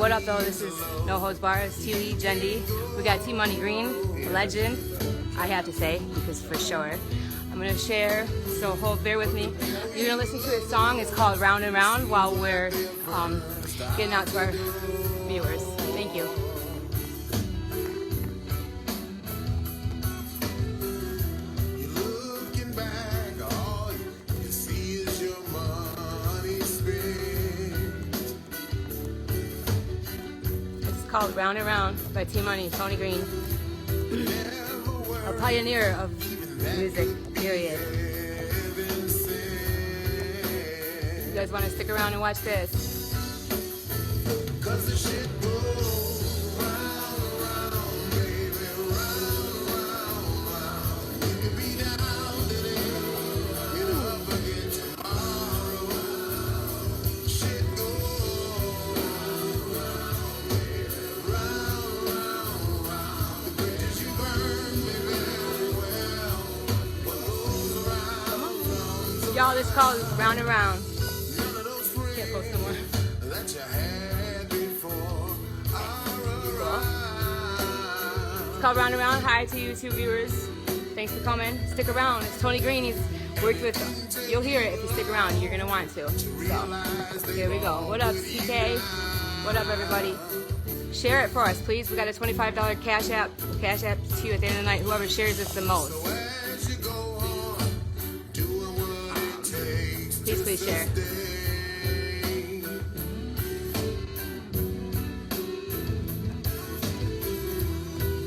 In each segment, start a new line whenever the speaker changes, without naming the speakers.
what up though? This is No Holdz Barz, T Jazzy. We got TMoney Green, legend, I have to say, because for sure. I'm gonna share, so bear with me. You're gonna listen to a song, it's called Round and Round, while we're getting out to our viewers. Thank you. Called Round and Round by TMoney, Tony Green. A pioneer of music, period. You guys want to stick around and watch this? Y'all, this is called Round and Round. Can't post no more. It's called Round and Round. Hi to you two viewers. Thanks for coming. Stick around. It's Tony Green. He's worked with them. You'll hear it if you stick around. You're gonna want to. So here we go. What up, CK? What up, everybody? Share it for us, please. We got a $25 Cash App. Cash App to you at the end of the night. Whoever shares this the most. Please share.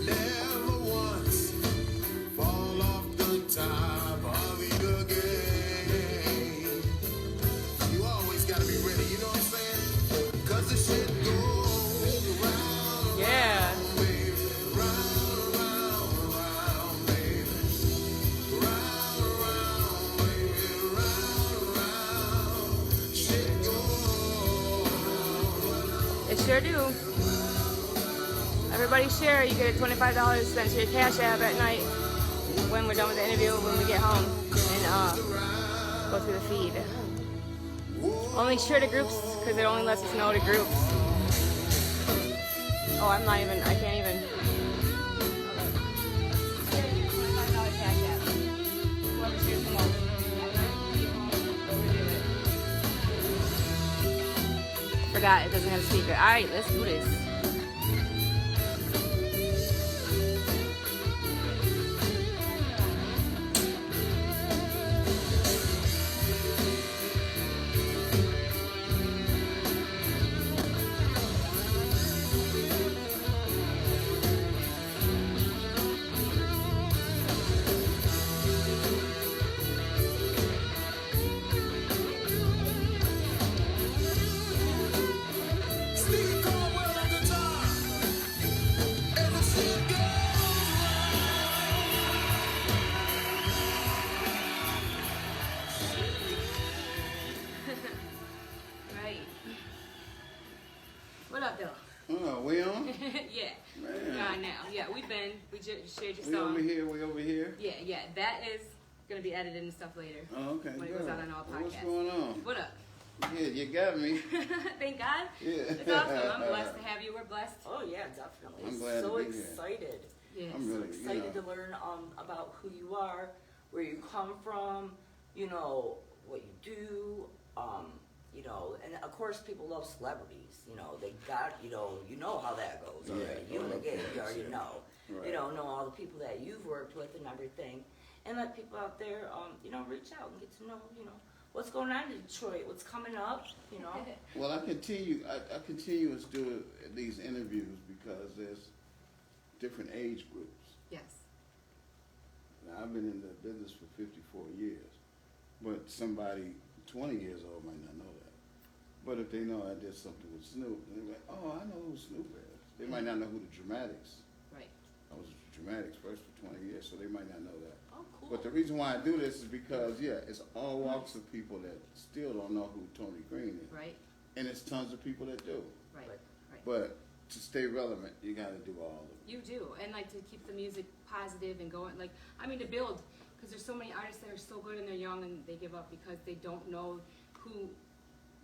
Never once fall off the top of your game. You always gotta be ready, you know what I'm saying? 'Cause the shit goes round.
Yeah. Sure do. Everybody share. You get $25 sent to your Cash App at night when we're done with the interview, when we get home, and go through the feed. Only share to groups because it only lets us know to groups. Oh, I can't even. $25 Cash App. Whoever shares the most. Forgot it doesn't have a speaker. Alright, let's do this. What up, though?
Oh, we on?
Yeah.
Man.
We're on now. Yeah, we just shared your song.
We over here?
Yeah. That is going to be edited and stuff later.
Oh, okay.
When it goes out on all podcasts.
What's going on?
What up?
Yeah, you got me.
Thank God.
Yeah.
It's awesome. I'm blessed to have you. We're blessed.
Oh yeah, definitely.
I'm glad
so
to be
excited.
Yes.
I'm really
Excited to learn about who you are, where you come from, you know, what you do, you know, and of course people love celebrities, you know, they got, you know how that goes already.
Yeah.
You already know.
Right.
You know all the people that you've worked with and everything. And let people out there, you know, reach out and get to know, you know, what's going on in Detroit, what's coming up, you know.
Well, I continue to do these interviews because there's different age groups.
Yes.
Now, I've been in the business for 54 years, but somebody 20 years old might not know that. But if they know I did something with Snoop, they're like, oh, I know who Snoop is. They might not know who the Dramatics.
Right.
I was Dramatics first for 20 years, so they might not know that.
Oh, cool.
But the reason why I do this is because, yeah, it's all walks of people that still don't know who Tony Green is.
Right.
And it's tons of people that do.
Right.
But to stay relevant, you got to do all of it.
You do, and like to keep the music positive and going. Like, I mean, to build, because there's so many artists that are so good and they're young and they give up because they don't know who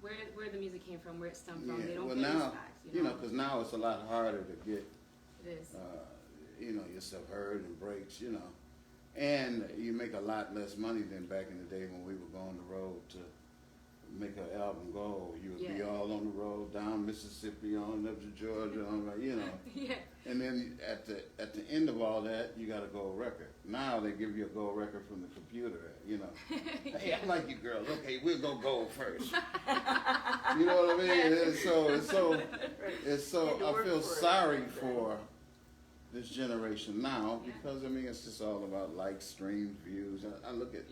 where the music came from, where it stemmed from. They don't
well
get these
now,
facts,
you know, because now it's a lot harder to get,
It is.
you know, yourself heard and breaks, you know. And you make a lot less money than back in the day when we were going the road to make an album go. You would be
Yeah.
all on the road, down Mississippi, on up to Georgia, on, you know.
Yeah.
And then at the end of all that, you got a gold record. Now they give you a gold record from the computer, you know. Hey, I like you girls. Okay, we'll go gold first. You know what I mean? It's so I feel sorry for this generation now because I mean it's just all about likes, streams, views. I look at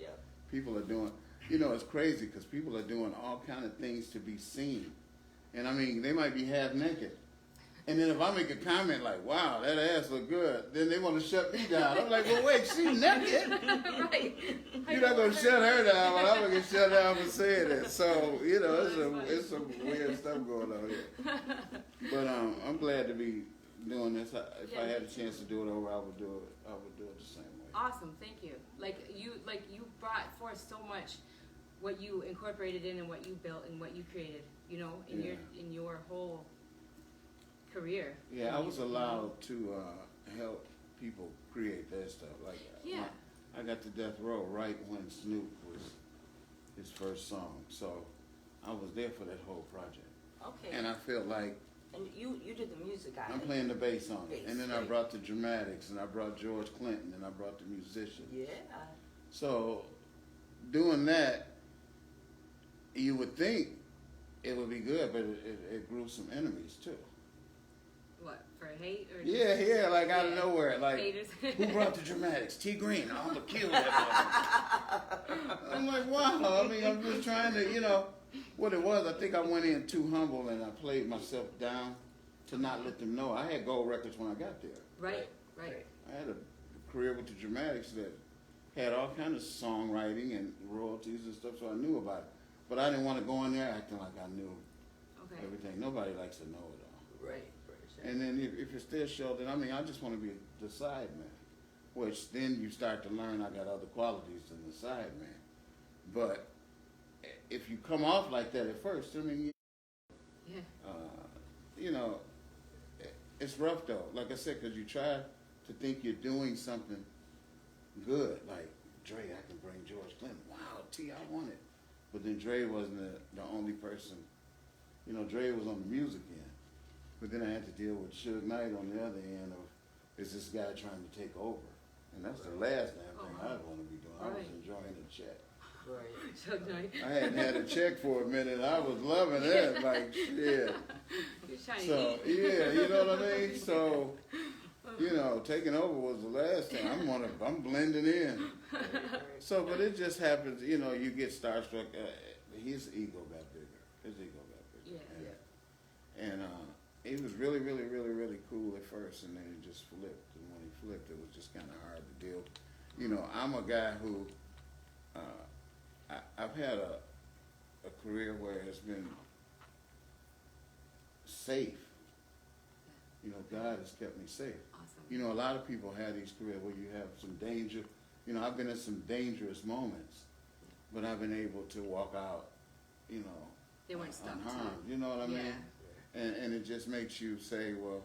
people are doing. You know, it's crazy because people are doing all kind of things to be seen, and I mean they might be half naked. And then if I make a comment like, wow, that ass look good, then they want to shut me down. I'm like, well, wait, she's naked.
Right.
You're not going to shut her down, but I'm going to get shut down for saying it. So, you know, it's some weird stuff going on here. But I'm glad to be doing this. If I had a chance to do it over, I would do it the same way.
Awesome, thank you. Like you brought forth so much, what you incorporated in and what you built and what you created, you know, in your whole career.
Yeah, I was allowed to help people create their stuff. Like, I got to Death Row right when Snoop was his first song, so I was there for that whole project.
Okay.
And I felt like
And you did the music on
I'm
it.
playing the bass on it, and then I
right.
brought the dramatics, and I brought George Clinton, and I brought the musicians.
Yeah.
So doing that, you would think it would be good, but it grew some enemies too.
What, for hate or
Yeah, like out of nowhere. Like,
haters?
who brought the dramatics? T Green. I'm gonna kill that motherfucker. I'm like, wow. I mean, I'm just trying to, you know, what it was. I think I went in too humble and I played myself down to not let them know. I had gold records when I got there.
Right.
I had a career with the dramatics that had all kind of songwriting and royalties and stuff, so I knew about it. But I didn't want to go in there acting like I knew everything. Nobody likes to know it all.
Right.
And then if it's their show, then I mean, I just want to be the side man, which then you start to learn I got other qualities than the side man. But if you come off like that at first, I mean, you know, it's rough though. Like I said, because you try to think you're doing something good, like Dre, I can bring George Clinton. Wow, T, I want it. But then Dre wasn't the only person. You know, Dre was on the music end. But then I had to deal with Suge Knight on the other end of, is this guy trying to take over? And that's the last damn thing I'd want to be doing. I was enjoying the check.
Right.
Suge Knight.
I hadn't had a check for a minute. I was loving it. Like, shit. So, yeah, you know what I mean? So, you know, taking over was the last thing. I'm blending in. So, but it just happens, you know, you get starstruck. His ego got bigger. His ego got bigger. And he was really, really, really, really cool at first, and then he just flipped. And when he flipped, it was just kind of hard to deal. You know, I'm a guy who, I've had a career where it's been safe. You know, God has kept me safe.
Awesome.
You know, a lot of people have these careers where you have some danger. You know, I've been in some dangerous moments, but I've been able to walk out, you know,
They weren't stuck
unharmed. You know what I mean? And it just makes you say, well,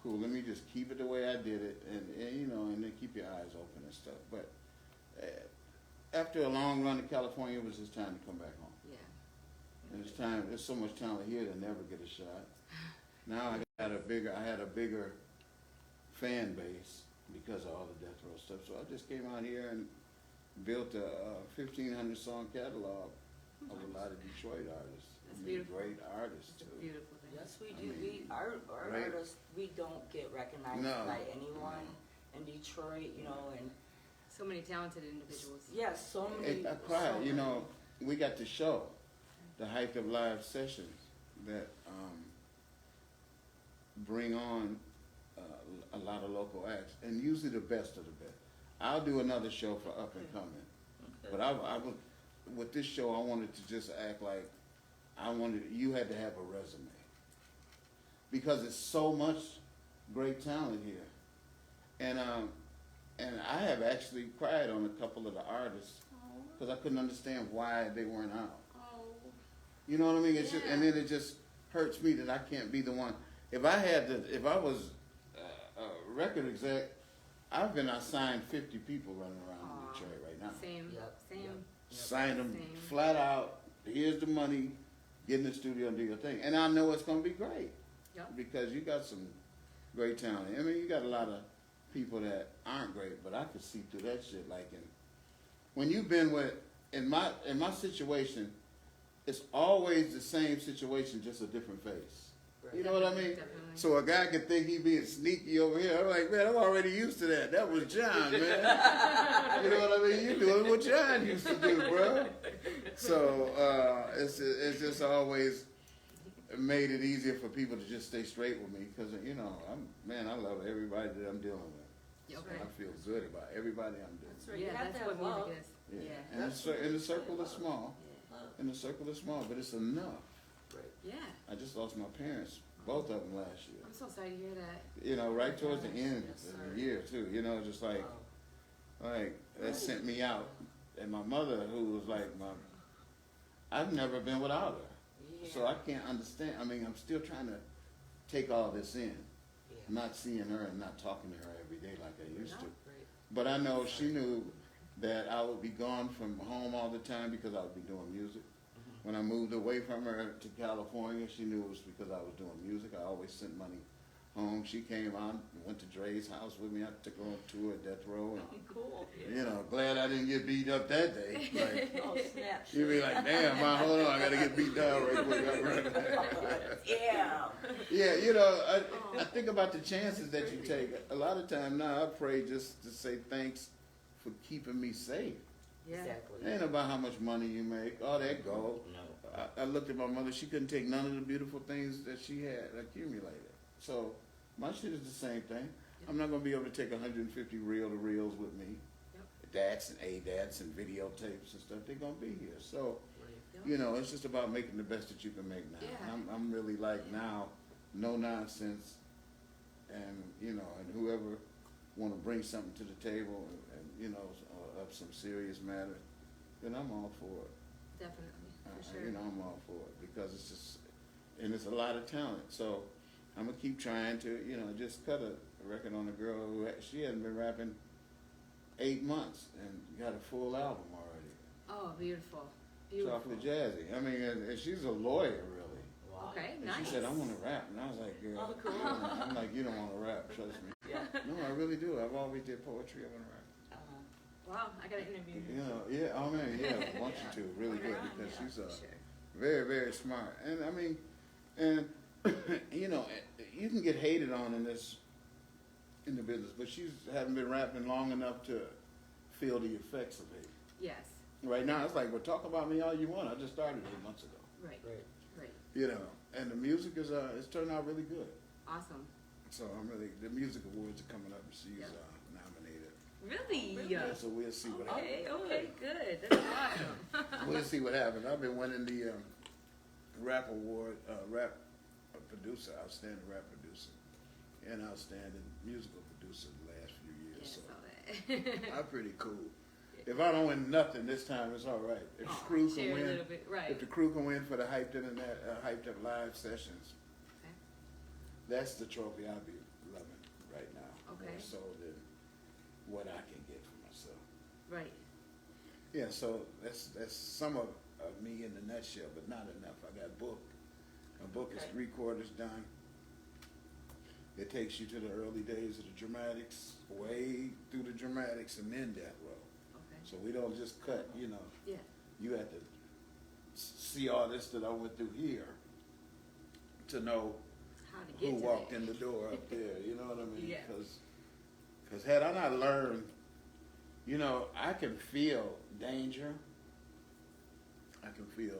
cool, let me just keep it the way I did it, and you know, and then keep your eyes open and stuff. But after a long run in California, it was just time to come back home.
Yeah.
And it's time. There's so much talent here to never get a shot. Now I had a bigger fan base because of all the Death Row stuff. So I just came out here and built a 1,500 song catalog of a lot of Detroit artists.
That's beautiful.
Great artists too.
Beautiful thing.
Yes, we
I
do.
mean,
Our
right?
artists, we don't get recognized by anyone in Detroit, you know, and
So many talented individuals.
yes, so many.
I cried.
so
You
many.
know, we got the show, the Hyped Up Live sessions that bring on a lot of local acts, and usually the best of the best. I'll do another show for up and coming, but I would, with this show, I wanted to just act like you had to have a resume, because it's so much great talent here, and I have actually cried on a couple of the artists because I couldn't understand why they weren't out. You know what I mean? It's just, and then it just hurts me that I can't be the one. If I was a record exec, I've been assigned 50 people running around in Detroit right now.
Same.
Yep.
Same.
Yep.
Sign them
Same.
flat out. Here's the money. Get in the studio and do your thing. And I know it's going to be great.
Yep.
Because you got some great talent. I mean, you got a lot of people that aren't great, but I could see through that shit. Like, when you've been with, in my situation, it's always the same situation, just a different face.
Right.
You know what I mean?
Definitely.
So a guy could think he being sneaky over here. I'm like, man, I'm already used to that. That was John, man. You know what I mean? You doing what John used to do, bro. So it's just always made it easier for people to just stay straight with me because, you know, I love everybody that I'm dealing with.
Okay.
So I feel good about everybody I'm dealing
That's
with.
right. You
Yeah,
have
that's
to
what
have love.
music is. Yeah.
And the circle is small.
Yeah.
And the circle is small, but it's enough.
Right.
Yeah.
I just lost my parents, both of them last year.
I'm so sorry to hear that.
You know, right towards the end
Yes,
of
sir.
the year too. You know, just like that sent me out. And my mother, who was like I've never been without her, so I can't understand. I mean, I'm still trying to take all this in, not seeing her and not talking to her every day like I used to.
Right.
But I know she knew that I would be gone from home all the time because I would be doing music. When I moved away from her to California, she knew it was because I was doing music. I always sent money home. She came out, went to Dre's house with me. I took her on tour at Death Row. And,
Cool.
you know, glad I didn't get beat up that day. Like,
Oh, snap.
you'd be like, damn, man, hold on, I gotta get beat down right quick.
Yeah.
Yeah, you know, I think about the chances that you take. A lot of time now, I pray just to say thanks for keeping me safe.
Yeah.
Exactly.
It ain't about how much money you make. All that gold.
No.
I looked at my mother. She couldn't take none of the beautiful things that she had accumulated. So my shit is the same thing. I'm not gonna be able to take 150 reel-to-reels with me. DATs and ADATs and videotapes and stuff. They're gonna be here. So you know, it's just about making the best that you can make now.
Yeah.
I'm really like now, no nonsense, and you know, and whoever want to bring something to the table and you know, of some serious matter, then I'm all for it.
Definitely. For sure.
You know, I'm all for it because it's just, and it's a lot of talent. So I'm gonna keep trying to, you know, just cut a record on a girl who she hadn't been rapping 8 months and got a full album already.
Oh, beautiful. Beautiful.
Chocolate Jazzy. I mean, and she's a lawyer, really.
Wow.
Okay,
And
nice.
she said, I want to rap. And I was like, girl,
Oh, cool.
I'm like, you don't want to rap, trust me.
Yeah.
No, I really do. I've always did poetry. I want to rap.
Wow, I got to interview
You
you.
know, yeah, oh man, yeah, I want you to, really good, because
Yeah,
she's
for sure.
very, very smart. And I mean, and you know, you can get hated on in the business, but she's haven't been rapping long enough to feel the effects of it.
Yes.
Right now, it's like, well, talk about me all you want. I just started 8 months ago.
Right.
Right.
Right.
You know, and the music is it's turned out really good.
Awesome.
So the music awards are coming up, and she's
Yeah.
Nominated.
Really?
Yeah, so we'll see what happens.
Okay, good. That's awesome.
We'll see what happens. I've been winning the rap award, rap producer, outstanding rap producer, and outstanding musical producer the last few years.
Yeah,
So
I saw that.
I'm pretty cool. If I don't win nothing this time, it's all right. If the
Oh,
crew can
share a
win,
little bit, right.
if the crew can win for the hyped internet, hyped up live sessions,
Okay.
that's the trophy I'll be loving right now.
Okay.
More so than what I can get for myself.
Right.
Yeah, so that's some of me in a nutshell, but not enough. I got a book. My book is
Okay.
3/4 done. It takes you to the early days of the dramatics, way through the dramatics, and then Death Row.
Okay.
So we don't just cut, you know.
Yeah.
You have to see all this that I went through here to know
How to get
who
to
walked
that.
in the door up there. You know what I mean?
Yeah.
Because had I not learned, you know, I can feel danger. I can feel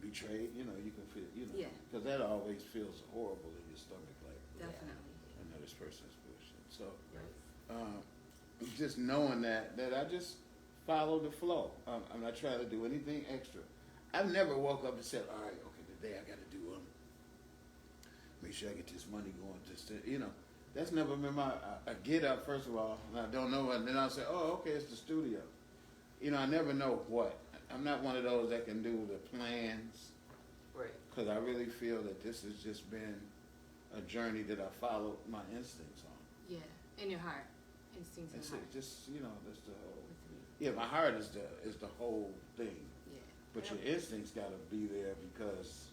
betrayed. You know, you can feel, you know,
Yeah.
because that always feels horrible in your stomach. Like,
Definitely.
I know this person's bullshit. So
Right.
just knowing that I just follow the flow. I'm not trying to do anything extra. I've never woke up and said, all right, okay, today I got to do make sure I get this money going. Just you know, that's never been my. I get up first of all, and I don't know, and then I'll say, oh, okay, it's the studio. You know, I never know what. I'm not one of those that can do the plans.
Right.
Because I really feel that this has just been a journey that I followed my instincts on.
Yeah, in your heart. Instincts in
That's
your heart.
it. Just, you know, that's the whole. Yeah, my heart is the whole thing.
Yeah.
But your instincts got to be there because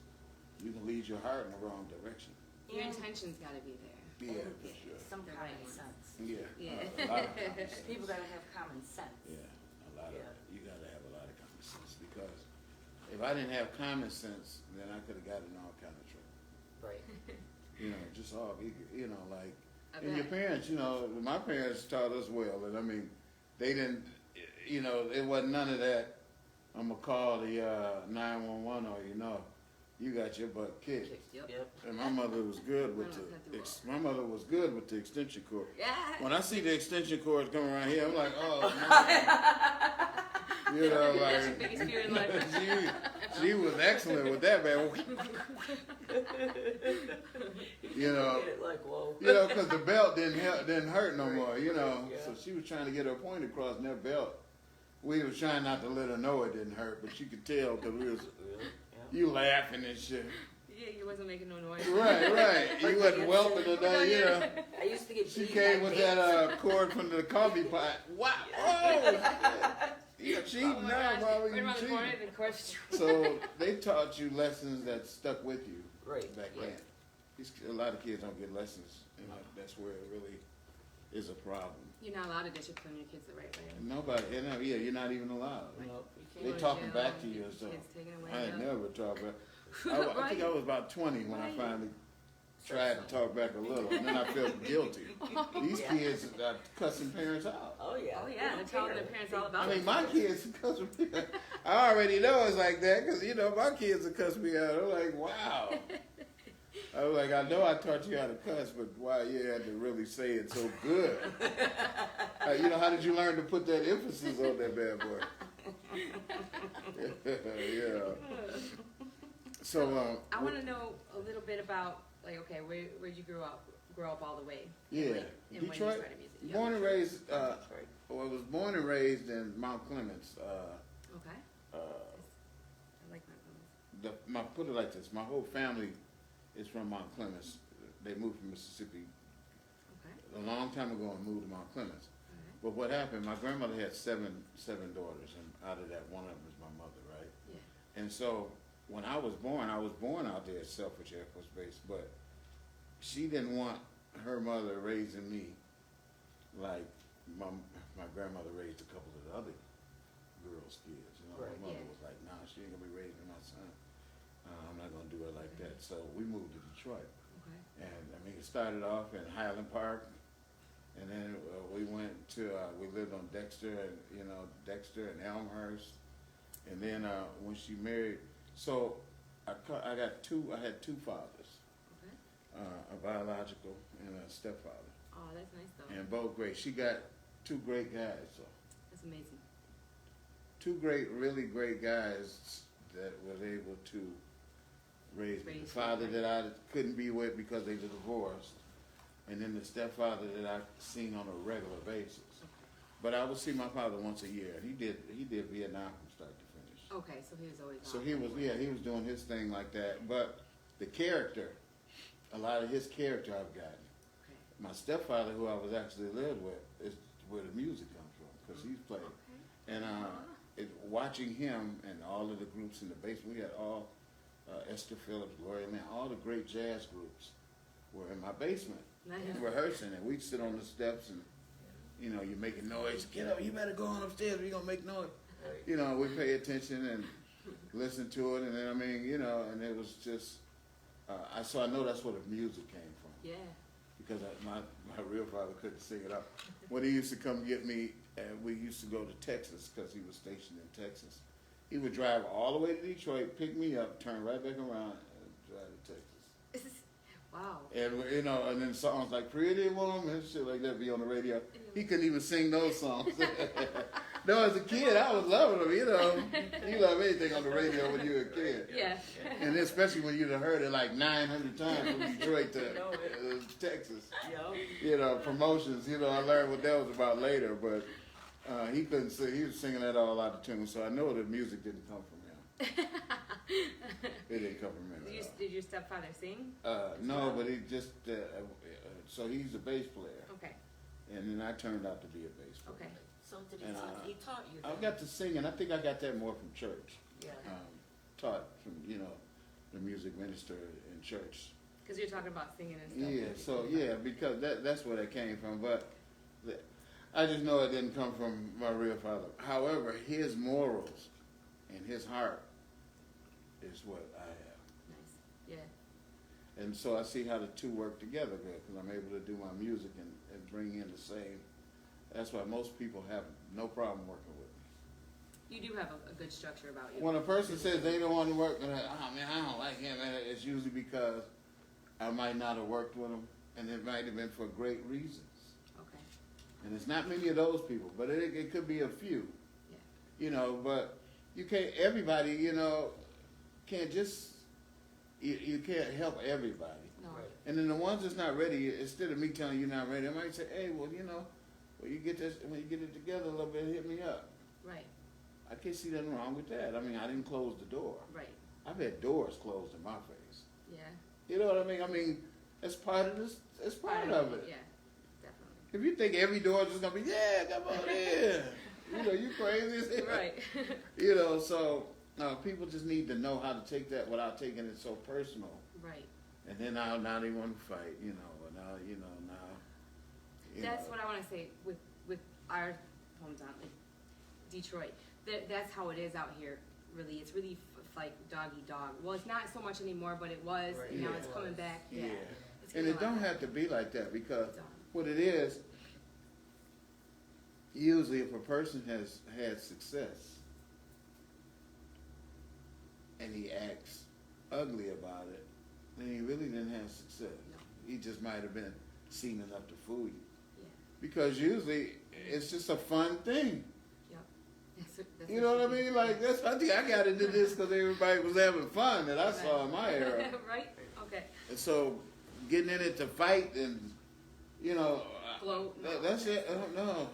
you can lead your heart in the wrong direction.
Your intentions got to be there.
Yeah, for sure.
Some
The
common
right ones.
sense.
Yeah.
Yeah.
A lot of common sense.
People gotta have common sense.
Yeah, a lot
Yeah.
of you got to have a lot of common sense because if I didn't have common sense, then I could have gotten all kind of trouble.
Right.
You know, just all you know, like
I
and your
bet.
parents. You know, my parents taught us well, and I mean, they didn't. You know, it wasn't none of that. I'm gonna call the 911 or you know, you got your butt kicked.
Yep.
Yep.
And my mother was good with my mother was good with the extension cord.
Yeah.
When I see the extension cords coming around here, I'm like, oh, no. You know,
That's your
like
biggest fear in life.
she was excellent with that, man. You know,
Like, whoa.
you know, because the belt didn't hurt no more. You know,
Yeah.
so she was trying to get her point across, and that belt. We was trying not to let her know it didn't hurt, but you could tell because we was
Really? Yeah.
you laughing and shit.
Yeah, you wasn't making no noise.
Right. You wasn't whelping or nothing, you know.
I used to get
She
beat
came
by
with
kids.
that cord from the coffee pot. Wow! Oh, you cheating
Oh my
now,
gosh,
Bobby?
right
You
around the corner,
cheating?
of course.
So they taught you lessons that stuck with you
Right.
back
Right.
then. A lot of kids don't get lessons, and that's where it really is a problem.
You're not allowed to discipline your kids the right way.
Nobody, you're not even allowed.
Nope.
You
They
can't
talking
go to
back to
jail,
you and stuff.
kids taken away,
I ain't
yeah.
never talked back. I think I was about 20 when I finally tried to talk back a little, and then I felt guilty. These
Yeah.
kids are cussing parents out.
Oh yeah.
Oh yeah, they're telling their parents all about
I mean,
it.
my kids cuss me out. I already know it's like that because, you know, my kids will cuss me out. I'm like, wow. I was like, I know I taught you how to cuss, but why you had to really say it so good? You know, how did you learn to put that emphasis on that bad boy? Yeah. So,
I want to know a little bit about, like, okay, where'd you grow up all the way?
yeah,
And, like, and when you
Detroit,
started music.
born and raised,
Right.
well, I was born and raised in Mount Clemens.
Okay. I like my
Put it like this, my whole family is from Mount Clemens. They moved from Mississippi
Okay.
a long time ago and moved to Mount Clemens.
All right.
But what happened, my grandmother had seven daughters, and out of that, one of them is my mother, right?
Yeah.
And so, when I was born out there at Selfridge Air Force Base, but she didn't want her mother raising me like my grandmother raised a couple of the other girls' kids. You know,
Right.
my mother
Yeah.
was like, nah, she ain't gonna be raising my son. I'm not gonna do it like that. So we moved to Detroit.
Okay.
And I mean, it started off in Highland Park, and then we went to we lived on Dexter and Elmhurst, and then when she married, so I had two fathers,
Okay.
a biological and a stepfather,
Oh, that's nice though.
and both great. She got two great guys, so
That's amazing.
two really great guys that was able to raise me. The
Raise
father
you,
that I couldn't be with because they were divorced, and then the stepfather that I seen on a regular basis. But I would see my father once a year. He did Vietnam from start to finish.
Okay, so he was always
So
on.
he was doing his thing like that. But the character, a lot of his character I've gotten.
Okay.
My stepfather, who I was actually lived with, is where the music comes from because he's played.
Okay.
And watching him and all of the groups in the basement, we had all Esther Phillips, Gloria Lynn, all the great jazz groups were in my basement
Nice.
rehearsing, and we'd sit on the steps and, you know, you're making noise. Get up, you better go on upstairs. We're gonna make noise.
Right.
You know, we pay attention and listen to it, and then I mean, you know, and it was just. So I know that's where the music came from.
Yeah.
Because my real father couldn't sing it up. When he used to come get me, and we used to go to Texas because he was stationed in Texas. He would drive all the way to Detroit, pick me up, turn right back around, and drive to Texas.
Wow.
And you know, and then songs like "Pretty Woman" and shit like that be on the radio. He couldn't even sing those songs. No, as a kid, I was loving them. You know, you love anything on the radio when you're a kid.
Yeah.
And especially when you'd have heard it like 900 times from Detroit to Texas.
Yo.
You know, promotions. You know, I learned what that was about later. But He couldn't sing. He was singing that all out of tune, so I know the music didn't come from him. It didn't come from him at all.
Did your stepfather sing?
No, but he just, so he's a bass player.
Okay.
And then I turned out to be a bass player.
Okay.
So did
And,
he taught you?
I got to sing, and I think I got that more from church.
Yeah.
Taught from, the music minister in church.
Because you're talking about singing and stuff.
Yeah, so, because that's where that came from. But I just know it didn't come from my real father. However, his morals and his heart is what I have.
Nice. Yeah.
And so I see how the two work together good, because I'm able to do my music and bring in the same. That's why most people have no problem working with me.
You do have a good structure about you.
When a person says they don't want to work, and I don't like him, and it's usually because I might not have worked with him, and it might have been for great reasons.
Okay.
And it's not many of those people, but it could be a few.
Yeah.
But you can't, everybody, can't just, you can't help everybody.
No.
Right.
And then the ones that's not ready, instead of me telling you not ready, I might say, hey, well, when you get it together a little bit, hit me up.
Right.
I can't see nothing wrong with that. I mean, I didn't close the door.
Right.
I've had doors closed in my face.
Yeah.
You know what I mean? I mean, it's part of this. It's part of it.
Yeah. Definitely.
If you think every door is just gonna be, come on in. You crazy as hell.
Right.
So people just need to know how to take that without taking it so personal.
Right.
And then now they want to fight.
That's what I want to say with our hometown, like Detroit. That's how it is out here. Really, it's really like dog eat dog. Well, it's not so much anymore, but it was.
Right.
And now
Yeah.
it's coming back. Yeah. It's
And
getting
it
a lot
don't
better.
have to be like that, because
Don't.
what it is, usually if a person has had success and he acts ugly about it, then he really didn't have success.
No.
He just might have been seen enough to fool you.
Yeah.
Because usually it's just a fun thing.
Yep. That's
You know what I mean? Like, I think I got into this because everybody was having fun that I saw in my era.
Right? Okay.
And so getting in it to fight and,
Gloat.
that's it. No.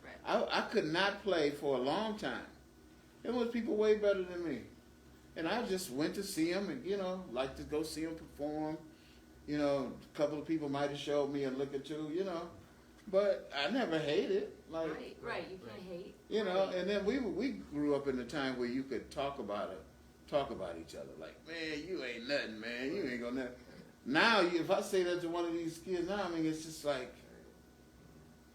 Right.
I could not play for a long time. There was people way better than me. And I just went to see them and, like to go see them perform. A couple of people might have showed me a look or two, But I never hated. Like,
Right. You can't hate.
And then we grew up in a time where you could talk about each other. Like, man, you ain't nothing, man. You ain't gonna nothing. Now, if I say that to one of these kids now, I mean, it's just like,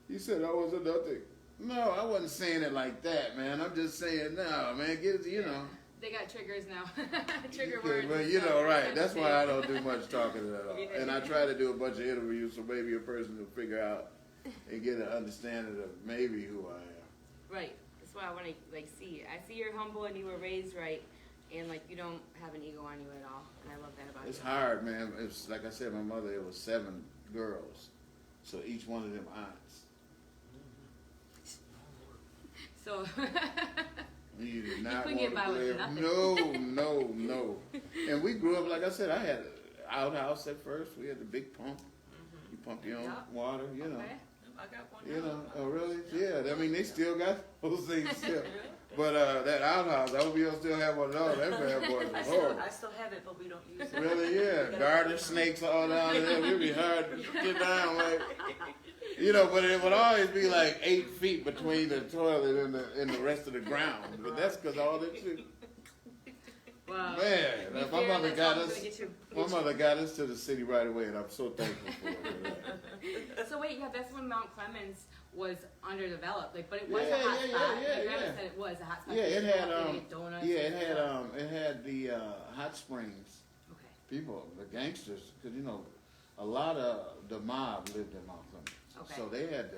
you said I wasn't nothing. No, I wasn't saying it like that, man. I'm just saying, no, man,
They got triggers now. Trigger
Okay,
words.
well,
and stuff.
right. That's why I don't do much talking at all.
Yeah.
And I try to do a bunch of interviews so maybe a person will figure out and get an understanding of maybe who I am.
Right. That's why I want to see. I see you're humble and you were raised right, and you don't have an ego on you at all. And I love that about
It's
you.
hard, man. It's like I said, my mother, it was 7 girls. So each one of them aunts.
So.
You did not
couldn't
want
get by
to
with
live.
nothing.
No. And we grew up, like I said, I had an outhouse at first. We had the big pump. You pump your own
Yep.
water,
Okay.
I got one now.
Oh, really? Yeah, I mean, they still got those things still. But that outhouse, I hope you don't still have one of those. That bad boy was horrible.
I still have it, but we don't use it.
Really, yeah. Garter snakes all down there. It'd be hard to get down, like, but it would always be like 8 feet between the toilet and the rest of the ground. But that's because all that shit.
Wow.
Man,
Be
my
fair,
mother
that's
got
how I'm
us.
gonna get you.
My mother got us to the city right away, and I'm so thankful for it.
So wait, that's when Mount Clemens was underdeveloped, but it was
Yeah,
a hot
yeah,
spot.
yeah,
My grandma
yeah.
said it was a hot spot.
Yeah, it
People
had
up there get donuts and stuff.
it had the hot springs.
Okay.
People, the gangsters, because a lot of the mob lived in Mount Clemens.
Okay.
So they had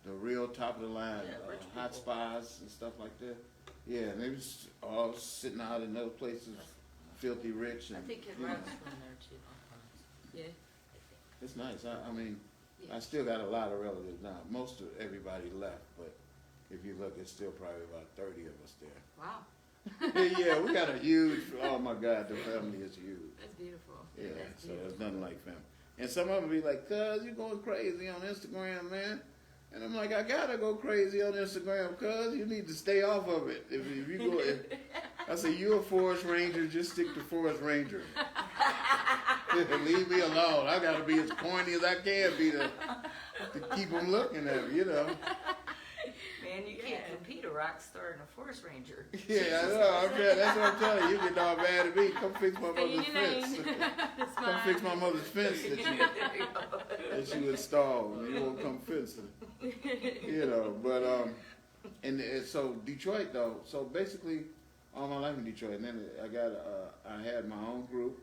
the real top of the line
rich
hot
people.
spas and stuff like that. Yeah, and they was all sitting out in those places, filthy rich. And,
I think it
you know,
runs from there too.
Yeah.
it's nice. I mean,
Yeah.
I still got a lot of relatives now. Most of everybody left, but if you look, it's still probably about 30 of us there.
Wow.
Yeah, we got a huge, oh my God, the family is huge.
That's beautiful.
Yeah,
That's
so
beautiful.
there's nothing like family. And some of them be like, cuz, you going crazy on Instagram, man. And I'm like, I gotta go crazy on Instagram, cuz you need to stay off of it. If you go, I say, you're a forest ranger, just stick to forest ranger. Leave me alone. I gotta be as corny as I can be to keep them looking at me, you know.
Man, you can't compete a rock star and a forest ranger.
Yeah, I know. That's what I'm telling you. You get all mad at me. Come fix my mother's fence. Come fix my mother's fence that you installed. You won't come fix it. You know, but and so Detroit though. So basically, all my life in Detroit. And then I had my own group.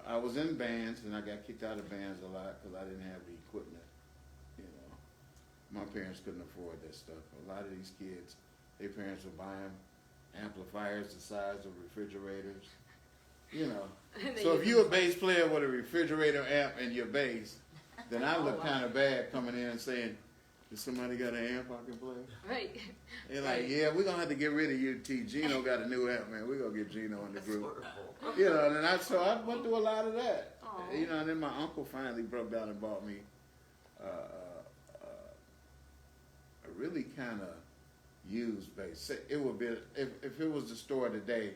I was in bands, and I got kicked out of bands a lot because I didn't have the equipment. You know, my parents couldn't afford that stuff. A lot of these kids, their parents were buying amplifiers the size of refrigerators. You know, so if you're a bass player with a refrigerator amp and your bass, then I look kind of bad coming in and saying, "Does somebody got an amp I can play?"
Right.
They're like, "Yeah, we're gonna have to get rid of you, T. Gino got a new amp, man. We're gonna get Gino in the group." You know, and I went through a lot of that.
Aww.
You know, and then my uncle finally broke down and bought me a really kind of used bass. It would be if it was the store today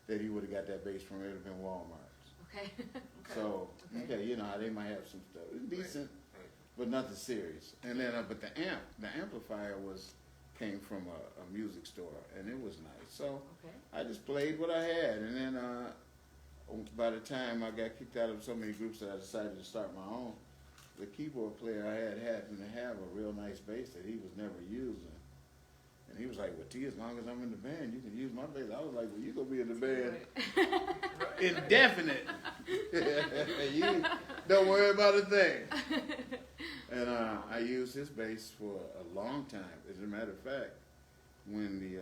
that he would have got that bass from. It would have been Walmart's.
Okay.
So okay, you know, they might have some stuff. It's decent, but nothing serious. And then, but the amplifier came from a music store, and it was nice. So I just played what I had, and then by the time I got kicked out of so many groups that I decided to start my own, the keyboard player I happened to have a real nice bass that he was never using. And he was like, "Well, T, as long as I'm in the band, you can use my bass." I was like, "Well, you gonna be in the band indefinite. You don't worry about a thing." And I used his bass for a long time. As a matter of fact, when the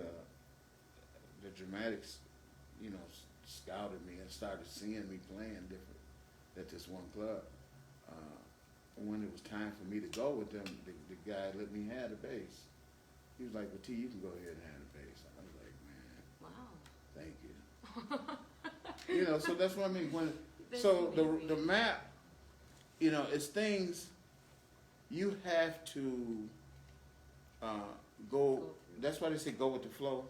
Dramatics, you know, scouted me and started seeing me playing different at this one club, when it was time for me to go with them, the guy let me have the bass. He was like, "Well, T, you can go ahead and have the bass." I was like, "Man,
Wow.
thank you." You know, so that's what I mean. So the map, you know, it's things you have to go. That's why they say go with the flow,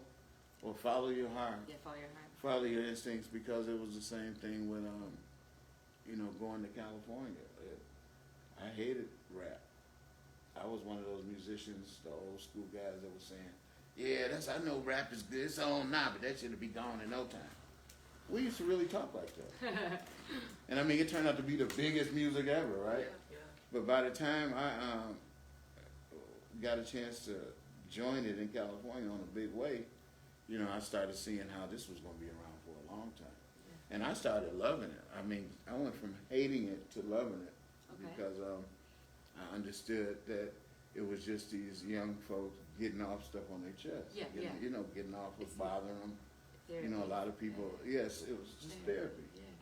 or follow your heart.
Yeah, follow your heart.
Follow your instincts, because it was the same thing with you know, going to California. I hated rap. I was one of those musicians, the old school guys that was saying, "Yeah, I know rap is good. It's on now, but that should be gone in no time." We used to really talk like that. And I mean, it turned out to be the biggest music ever, right?
Yeah.
But by the time I got a chance to join it in California on a big way, you know, I started seeing how this was going to be around for a long time. And I started loving it. I mean, I went from hating it to loving it because I understood that it was just these young folks getting off stuff on their chest. You know, getting off what's bothering them.
Therapy.
You know, a lot of people, yes, it was just therapy.
Yeah.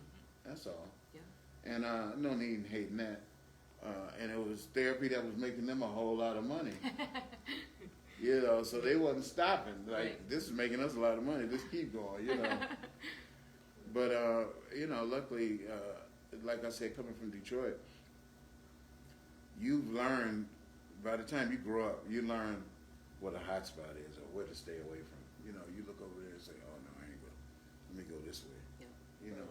That's all.
Yeah.
And no need in hating that. And it was therapy that was making them a whole lot of money. You know, so they wasn't stopping. Like, this is making us a lot of money. Let's keep going, you know. But, you know, luckily, like I said, coming from Detroit, you've learned, by the time you grow up, you learn what a hot spot is or where to stay away from. You know, you look over there and say, "Oh, no, I ain't going. Let me go this way." Yeah. You know.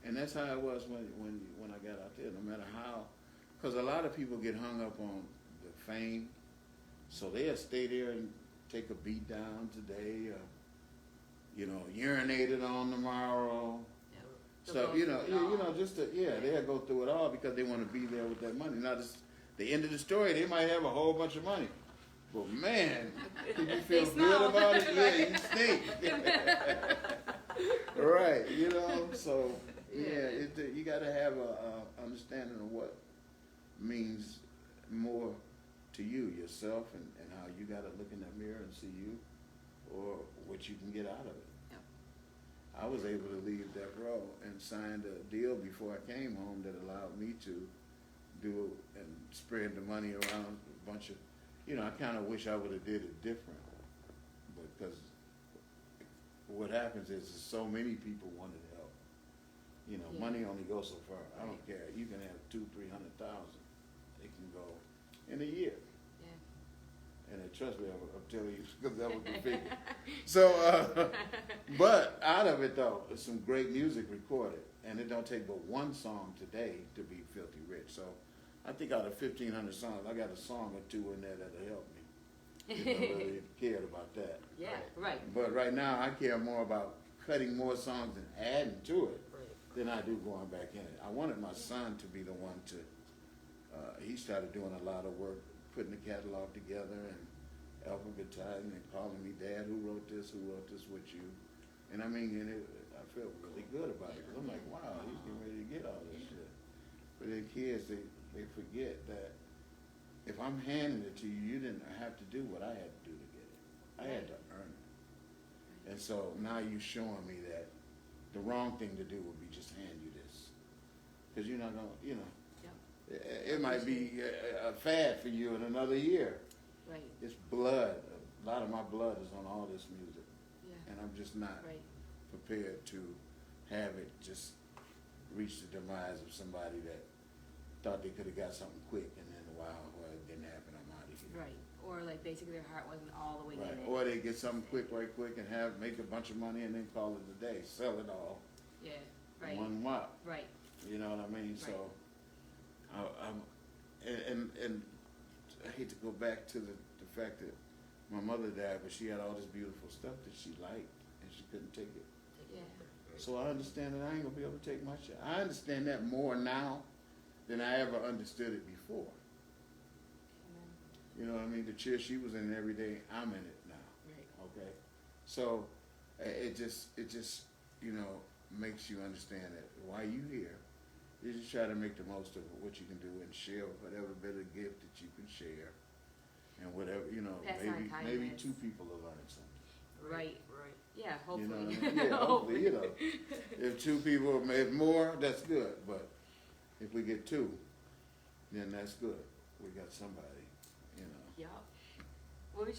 And that's how it was when I got out there, no matter how. Because a lot of people get hung up on the fame. So they'll stay there and take a beat down today, you know, urinated on tomorrow. So, you know, just they'll go through it all because they want to be there with that money. Now, the end of the story, they might have a whole bunch of money. But man, did you feel good about it? Yeah, you stink. Right, you know, so you got to have a understanding of what means more to you, yourself, and how you got to look in that mirror and see you, or what you can get out of it.
Yep.
I was able to leave Death Row and signed a deal before I came home that allowed me to do and spread the money around a bunch of, you know, I kind of wish I would have did it different, because what happens is so many people wanted help. You know, money only goes so far. I don't care. You can have $200,000-300,000. It can go in a year.
Yeah.
And trust me, I'm telling you, because that was the figure. So, but out of it though, there's some great music recorded, and it don't take but one song today to be filthy rich. So, I think out of 1,500 songs, I got a song or two in there that'll help me. If I really cared about that.
Yeah, right.
But right now, I care more about cutting more songs and adding to it than I do going back in it. I wanted my son to be the one to. He started doing a lot of work, putting the catalog together and alphabetizing and calling me, Dad, who wrote this with you? And I mean, I felt really good about it, because I'm like, wow, he's getting ready to get all this shit. But then kids, they forget that if I'm handing it to you, you didn't have to do what I had to do to get it. I had to earn it. And so now you're showing me that the wrong thing to do would be just hand you this. Because you're not going to, you know. It might be a fad for you in another year.
Right.
It's blood. A lot of my blood is on all this music.
Yeah.
And I'm just not prepared to have it just reach the demise of somebody that thought they could have got something quick, and then well, it didn't happen, I'm out of here.
Right. Or like basically their heart wasn't all the way in it.
Or they get something quick, right quick, and make a bunch of money and then call it a day. Sell it all.
Yeah. Right.
In one mop.
Right.
You know what I mean?
Right.
So and I hate to go back to the fact that my mother died, but she had all this beautiful stuff that she liked, and she couldn't take it.
Yeah.
So I understand that I ain't gonna be able to take my shit. I understand that more now than I ever understood it before. You know what I mean? The chair she was in every day, I'm in it now.
Right.
Okay? So it just makes you understand that why you here. You just try to make the most of what you can do and share whatever bit of gift that you can share, and whatever maybe two people will learn something.
Right. Yeah, hopefully.
You know what I mean? Yeah, hopefully. You know, if two people, if more, that's good. But if we get two, then that's good. We got somebody. You know.
Yeah. What would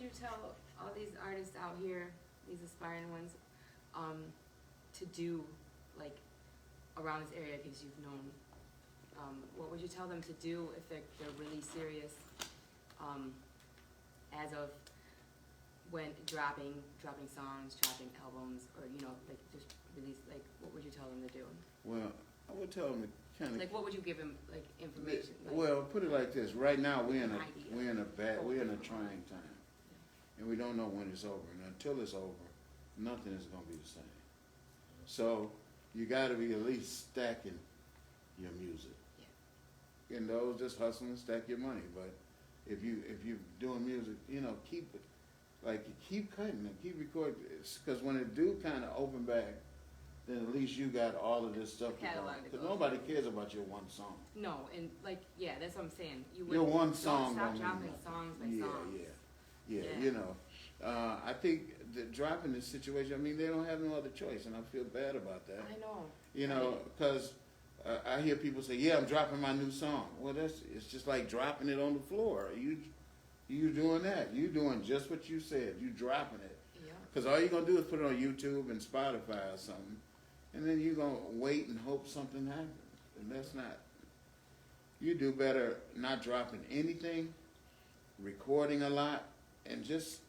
you tell all these artists out here, these aspiring ones, to do, like, around this area, because you've known, what would you tell them to do if they're really serious, as of when dropping songs, dropping albums, or like just release, like what would you tell them to do?
Well, I would tell them to kind of
like what would you give them, like information? Like,
well, put it like this: right now we're in a trying time, and we don't know when it's over. And until it's over, nothing is going to be the same. So you got to be at least stacking your music. Yeah. And those just hustle and stack your money. But if you're doing music, keep it. Like, keep cutting it, keep recording. Because when it do kind of open back, then at least you got all of this stuff. Because nobody cares about your one song.
No, and that's what I'm saying.
Your one song.
Stop dropping songs by songs.
Yeah. I think that dropping this situation, I mean, they don't have no other choice, and I feel bad about that.
I know.
Because I hear people say, yeah, I'm dropping my new song. Well, it's just like dropping it on the floor. You doing that. You doing just what you said. You dropping it.
Yeah.
Because all you're going to do is put it on YouTube and Spotify or something, and then you're going to wait and hope something happens. And that's not. You do better not dropping anything, recording a lot, and just,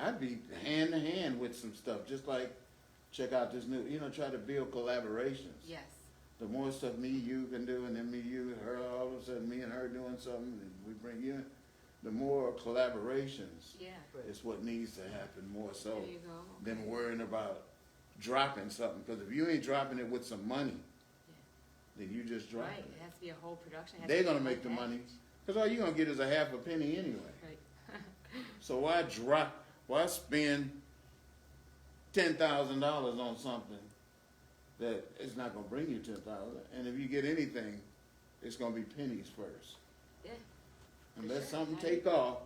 I'd be hand to hand with some stuff. Just like, check out this new, try to build collaborations.
Yes.
The more stuff me, you can do, and then me, you, her, all of a sudden me and her doing something, and we bring you in. The more collaborations is what needs to happen more so than worrying about dropping something. Because if you ain't dropping it with some money, then you just dropping it.
It has to be a whole production.
They're going to make the money. Because all you're going to get is a half a penny anyway.
Right.
So why spend $10,000 on something that is not going to bring you $10,000? And if you get anything, it's going to be pennies first.
Yeah.
Unless something take off,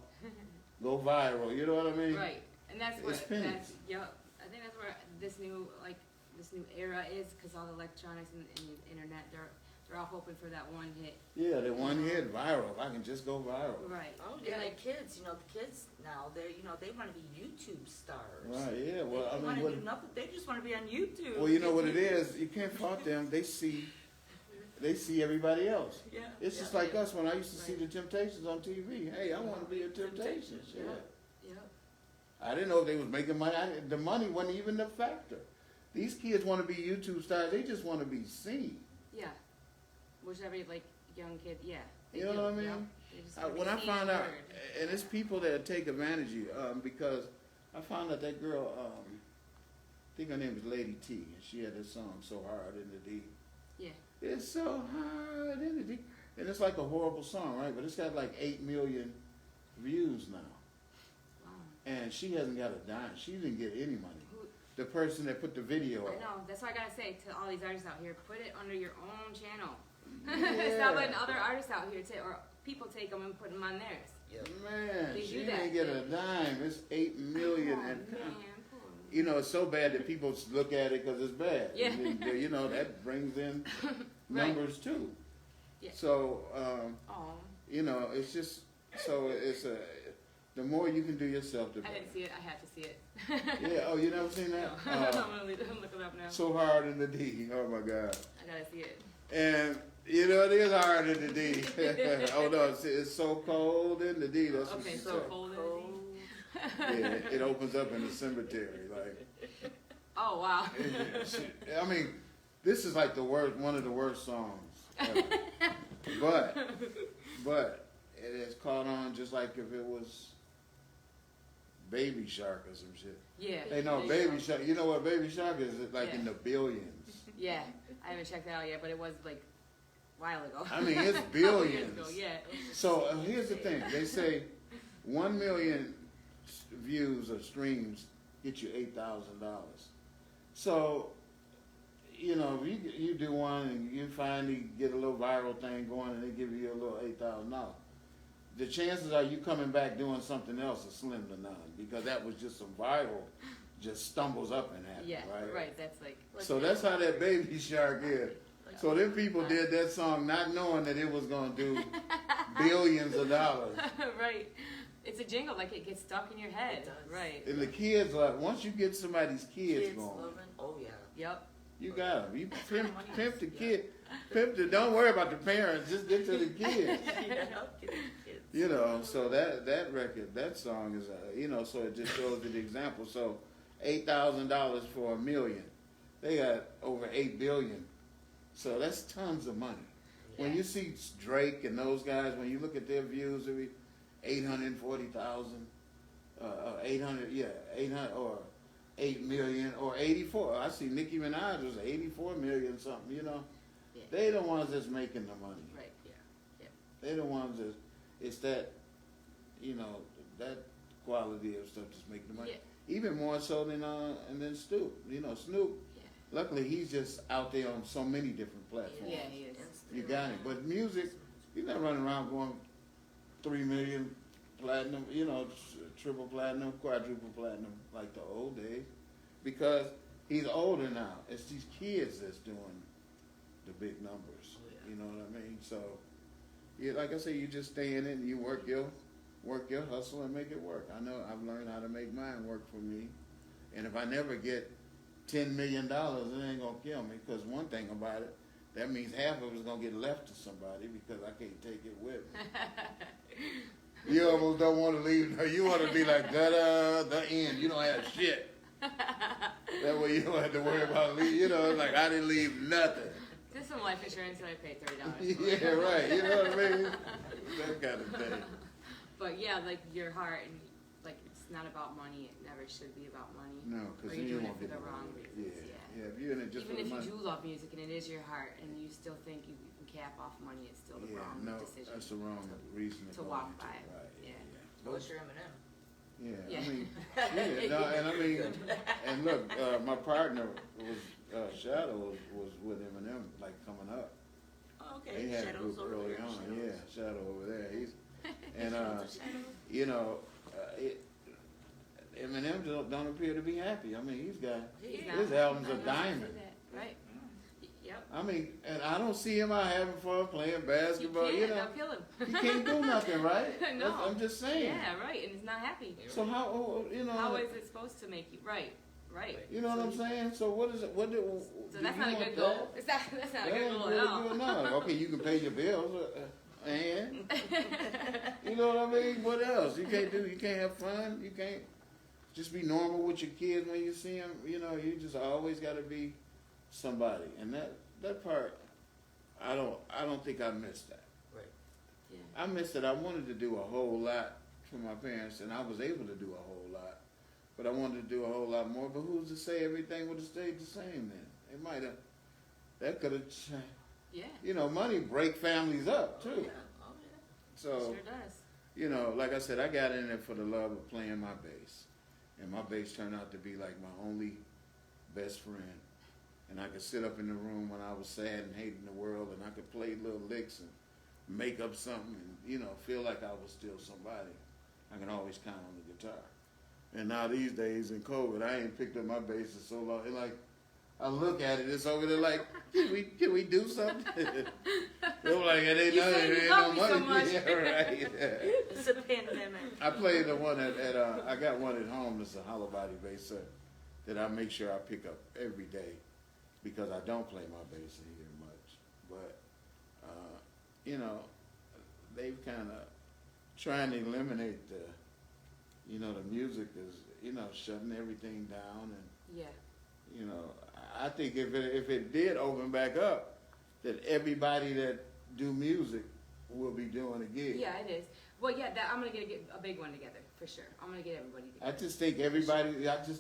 go viral. You know what I mean?
Right, and that's
It's
what.
pennies.
I think that's where this new era is, because all the electronics and the internet, they're all hoping for that one hit.
Yeah, the one hit viral. If I can just go viral.
Right.
Oh yeah, like kids. The kids now, they want to be YouTube stars.
Right. Yeah. Well,
they want to do nothing. They just want to be on YouTube.
Well, you know what it is. You can't fault them. They see they see everybody else.
Yeah.
It's just like us when I used to see the Temptations on TV. Hey, I want to be a Temptations. Yeah.
Yeah.
I didn't know if they was making money. The money wasn't even the factor. These kids want to be YouTube stars. They just want to be seen.
Yeah. Which every like young kid, yeah. They
You know
do,
what I mean?
yep. They just wanna
When
be
I
seen
found
and
out,
heard.
and it's people that take advantage of you, because I found out that girl, I think her name was Lady T, and she had this song, So Hard in the D.
Yeah.
It's so hard in the D. And it's like a horrible song, right? But it's got like 8 million views now.
Wow.
And she hasn't got a dime. She didn't get any money.
Who-
The person that put the video
I
up.
know. That's what I gotta say to all these artists out here. Put it under your own channel.
Yeah.
Stop letting other artists out here or people take them and put them on theirs.
Yep.
Man,
They
she
do that.
didn't get a dime. It's 8 million.
Oh,
And
man.
you know, it's so bad that people look at it because it's bad.
Yeah.
And then, you know, that brings in
Right.
numbers too.
Yeah.
So,
Oh,
you know, it's just, so it's the more you can do yourself, the
I
better.
didn't see it. I have to see it.
Yeah, oh, you never seen that?
No. I'm gonna look it up now.
So hard in the D. Oh my God.
I gotta see it.
And, you know, it is hard in the D. Oh no, it's so cold in the D. That's what
Okay,
she
so
said.
cold.
Yeah, it opens up in the cemetery. Like,
Oh wow.
I mean, this is like the worst, one of the worst songs ever. But it has caught on just like if it was Baby Shark or some shit.
Yeah.
Hey, no, Baby Shark. You know what Baby Shark is? It's like in the billions.
Yeah, I haven't checked that out yet, but it was like a while ago.
I mean, it's
Couple years
billions.
ago, yeah.
So here's the thing. They say 1 million views or streams get you $8,000. So, you know, if you do one and you finally get a little viral thing going and they give you a little $8,000, the chances are you coming back doing something else are slim to none because that was just some viral, just stumbles up and happens,
Yeah,
right?
right. That's like.
So that's how that Baby Shark is. So them people did that song not knowing that it was going to do billions of dollars.
Right. It's a jingle, like it gets stuck in your head.
It does.
Right.
And the kids, like, once you get somebody's kids going,
loving. Oh yeah.
Yep.
you got them. You pimp the kid. Pimp the, don't worry about the parents, just get to the kids. You know, so that record, that song is, you know, so it just shows you the example. So $8,000 for $1 million. They got over 8 billion. So that's tons of money. When you see Drake and those guys, when you look at their views, it be 840,000, 800 or 8 million or 84. I see Nicki Minaj was 84 million something, you know.
Yeah.
They the ones that's making the money.
Right. Yeah.
They the ones that, it's that, you know, that quality of stuff that's making the money.
Yeah.
Even more so than and then Snoop. You know, Snoop,
Yeah.
luckily he's just out there on so many different platforms.
Yeah, he is.
You got it. But music, he's not running around going 3 million platinum, you know, triple platinum, quadruple platinum like the old days. Because he's older now. It's these kids that's doing the big numbers.
Oh, yeah.
You know what I mean? So, yeah, like I say, you just stay in it and you work your hustle and make it work. I know I've learned how to make mine work for me. And if I never get $10 million, it ain't gonna kill me. Because one thing about it, that means half of it's gonna get left to somebody because I can't take it with me. You almost don't want to leave. You want to be like the end. You don't have shit. That way you don't have to worry about leaving. You know, like I didn't leave nothing.
Just some life insurance that I paid $30.
Yeah, right. You know what I mean? That kind of thing.
But yeah, like your heart and like it's not about money. It never should be about money.
No,
Or
because
you're
you
doing it
won't
for
get
the
the
wrong
money.
reasons.
Yeah, if you're in it just
Even
for
if
the money.
you do love music and it is your heart and you still think you can cap off money, it's still the wrong
no,
decision.
that's the wrong reason
to
go
walk
into
by.
it. Right.
Yeah.
What's your Eminem?
Yeah,
Yeah.
I mean, no, and I mean, and look, my partner was Shadow was with Eminem, like coming up.
Oh, okay.
They had a
Shadows
group
over
early
there.
on,
Shadows.
yeah, Shadow over there. He's and
Shadows.
you know, Eminem don't appear to be happy. I mean, he's got
He's
his
not-
album's a
I'm not gonna say
diamond.
that, right? Yep.
I mean, and I don't see him out having fun playing basketball.
He
You
can't.
know,
They'll kill him.
he can't do nothing, right?
No.
I'm just saying.
Yeah, right. And he's not happy.
So how, you know?
How is it supposed to make you right? Right.
You know what I'm saying? So what is it? What do?
So
do
that's
you
not a
want
good
that?
goal. That's not a good goal at all.
No. Okay, you can pay your bills, and you know what I mean. What else? You can't have fun. You can't just be normal with your kids when you see them. You know, you just always got to be somebody, and that part, I don't think I missed that.
Right.
Yeah.
I missed it. I wanted to do a whole lot for my parents, and I was able to do a whole lot. But I wanted to do a whole lot more. But who's to say everything would have stayed the same then? It might have. That could have.
Yeah.
You know, money break families up too.
Oh, yeah.
So
Sure does.
you know, like I said, I got in there for the love of playing my bass, and my bass turned out to be like my only best friend. And I could sit up in the room when I was sad and hating the world, and I could play little licks and make up something, and feel like I was still somebody. I can always count on the guitar. And now these days in COVID, I ain't picked up my bass in so long. And like, I look at it, it's over there like, can we do something? They're like, it ain't nothing, there ain't no money.
So much.
Yeah, right. Yeah.
It's a pandemic.
I played the one I got one at home that's a hollow body bass that I make sure I pick up every day because I don't play my bass in here much. But, they've kind of trying to eliminate the music is, shutting everything down. And,
Yeah.
I think if it did open back up, that everybody that do music will be doing a gig.
Yeah, it is. Well, yeah, I'm gonna get a big one together for sure. I'm gonna get everybody together.
I just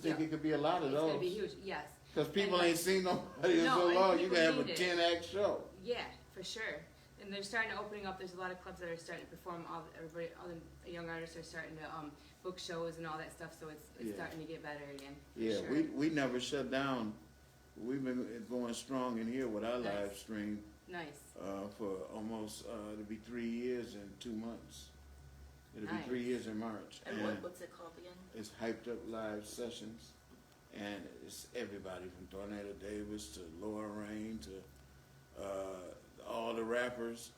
think it could be a lot of
It's
those.
gonna be huge. Yes.
Because people
And,
ain't seen nobody in
No,
so
and
long, you
people
can have a
need it.
10-act show.
Yeah, for sure. And they're starting to opening up. There's a lot of clubs that are starting to perform. All the young artists are starting to book shows and all that stuff. So it's
Yeah.
starting to get better again. For
Yeah,
sure.
we never shut down. We've been going strong in here with our
Nice.
live stream
Nice.
for almost, it'll be 3 years and 2 months. It'll
Nice.
be 3 years in March.
And what's it called again?
It's Hyped Up Live Sessions. And it's everybody from Tornado Davis to Laura Rain to all the rappers,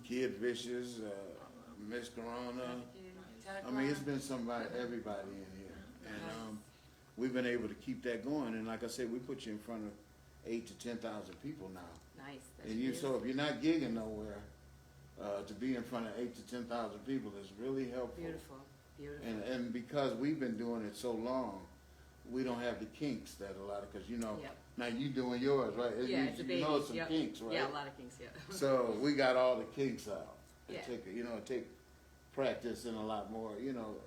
Kid Vicious, Miss Corona. I mean, it's been everybody in here. And we've been able to keep that going. And like I said, we put you in front of 8,000 to 10,000 people now.
Nice. That's
And so if you're not gigging nowhere, to be in front of 8,000 to 10,000 people is really helpful.
beautiful. Beautiful.
And because we've been doing it so long, we don't have the kinks that a lot of, because
Yep.
now you doing yours, right?
Yeah, it's a baby.
Some
Yep.
kinks, right?
Yeah, a lot of kinks. Yeah.
So we got all the kinks out.
Yeah.
Take practice and a lot more,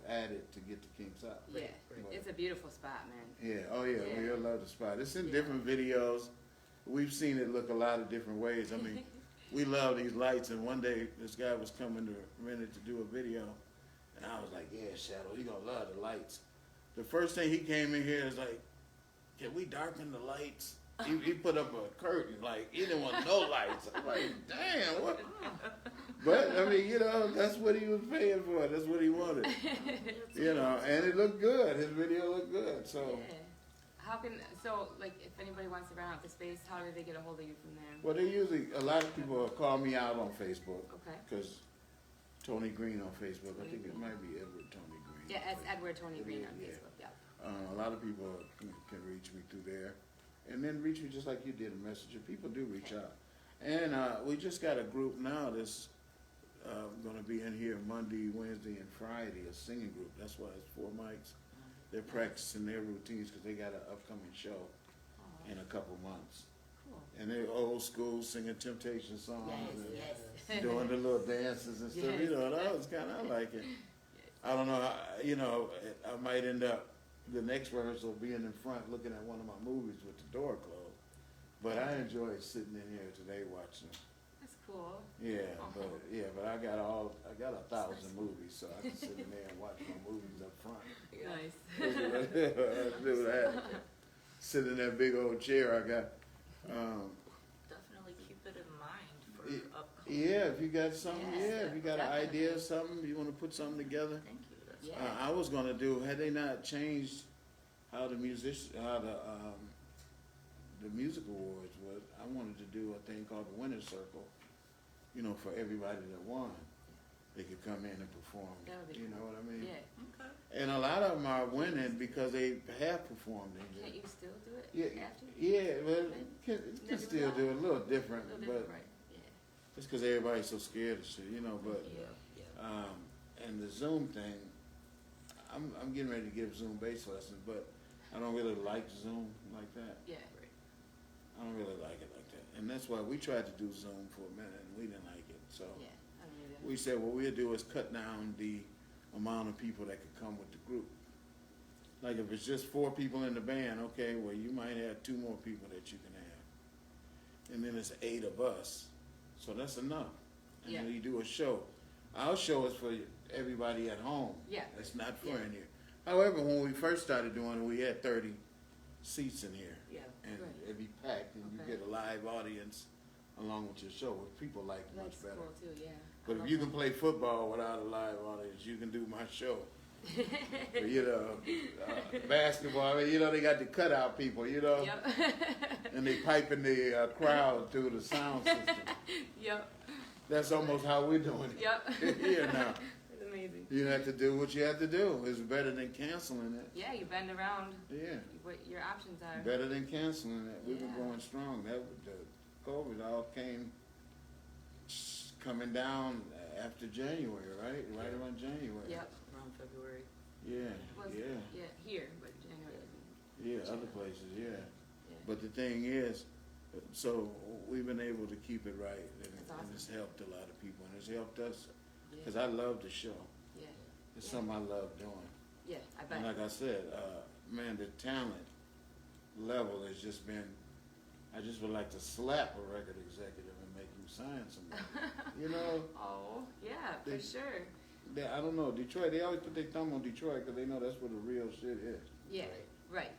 added to get the kinks out.
Yeah.
But-
It's a beautiful spot, man.
Yeah, oh yeah,
Yeah.
we love the spot. It's in
Yeah.
different videos. We've seen it look a lot of different ways. I mean, we love these lights, and one day this guy was coming to rent it to do a video, and I was like, yeah, Shadow, you gonna love the lights. The first thing he came in here is like, can we darken the lights? He put up a curtain, like, he didn't want no lights. I'm like, damn, what? But, I mean, that's what he was paying for. That's what he wanted. And it looked good. His video looked good, so.
Yeah. If anybody wants to rent out the space, how do they get a hold of you from there?
Well, a lot of people call me out on Facebook.
Okay.
Because Tony Green on Facebook, I think it might be Edward Tony Green.
Yeah, it's Edward Tony Green on
Yeah.
Facebook. Yeah.
A lot of people can reach me through there. And then reach me just like you did, a messenger. People do reach out. And we just got a group now that's going to be in here Monday, Wednesday, and Friday, a singing group. That's why it's 4 mics. They're practicing their routines because they got an upcoming show in a couple months.
Cool.
And they're old school singing Temptation songs
Yes,
and doing the little dances and stuff.
Yes.
That was kind of, I like it. I don't know, I might end up, the next rehearsal being in front looking at one of my movies with the door closed. But I enjoyed sitting in here today watching them.
That's cool.
Yeah, but I got 1,000 movies, so I can sit in there and watch my movies up front.
Nice.
Do that. Sit in that big old chair I got.
Definitely keep it in mind for upcoming.
Yeah, if you got something,
Yes,
if you got an idea of something, you want to put something together.
Thank you. That's
Yeah.
I was gonna do, had they not changed how the music awards was, I wanted to do a thing called the Winner's Circle, for everybody that won. they could come in and perform.
That would be
You
cool.
know what I mean?
Yeah.
Okay.
And a lot of them are winning because they have performed in
Can't
it.
you still do it
Yeah,
after?
yeah, but it can still do it a little different,
A little different,
but
right? Yeah.
it's because everybody's so scared of shit, you know. But
Yeah.
and the Zoom thing, I'm getting ready to give Zoom bass lessons, but I don't really like Zoom like that.
Yeah.
I don't really like it like that, and that's why we tried to do Zoom for a minute, and we didn't like it. So
Yeah. I don't either.
we said what we'll do is cut down the amount of people that could come with the group. Like if it's just 4 people in the band, okay, well you might have 2 more people that you can have, and then it's 8 of us, so that's enough. And
Yeah.
then you do a show. Our show is for everybody at home.
Yeah.
It's not for
Yeah.
in here. However, when we first started doing it, we had 30 seats in here.
Yeah.
And
Right.
it'd be packed, and
Okay.
you get a live audience along with your show, which people like much
That's
better.
cool too. Yeah.
But if you can play football without a live audience, you can do my show. Or, you know, basketball, you know, they got the cutout people, you know,
Yep.
and they piping the crowd through the sound system.
Yep.
That's almost how we're doing it
Yep.
here now.
It's amazing.
You have to do what you have to do. It's better than canceling it.
Yeah, you bend around
Yeah,
what your options are.
better than canceling it. We've been
Yeah.
going strong. That the COVID all came coming down after January, right? Right around January.
Yep.
Around February.
Yeah,
Was,
yeah,
Yeah, here, but January.
yeah. Other places, yeah.
Yeah.
But the thing is, so we've been able to keep it right, and,
That's
and
awesome.
it's helped a lot of people, and it's helped us
Yeah.
because I love the show.
Yeah.
It's
Yeah.
something I love doing.
Yeah, I bet.
And like I said, man, the talent level has just been. I just would like to slap a record executive and make him sign somebody. You know,
Oh, yeah, for
They-
sure.
I don't know, Detroit. They always put their thumb on Detroit because they know that's where the real shit is.
Yeah, right.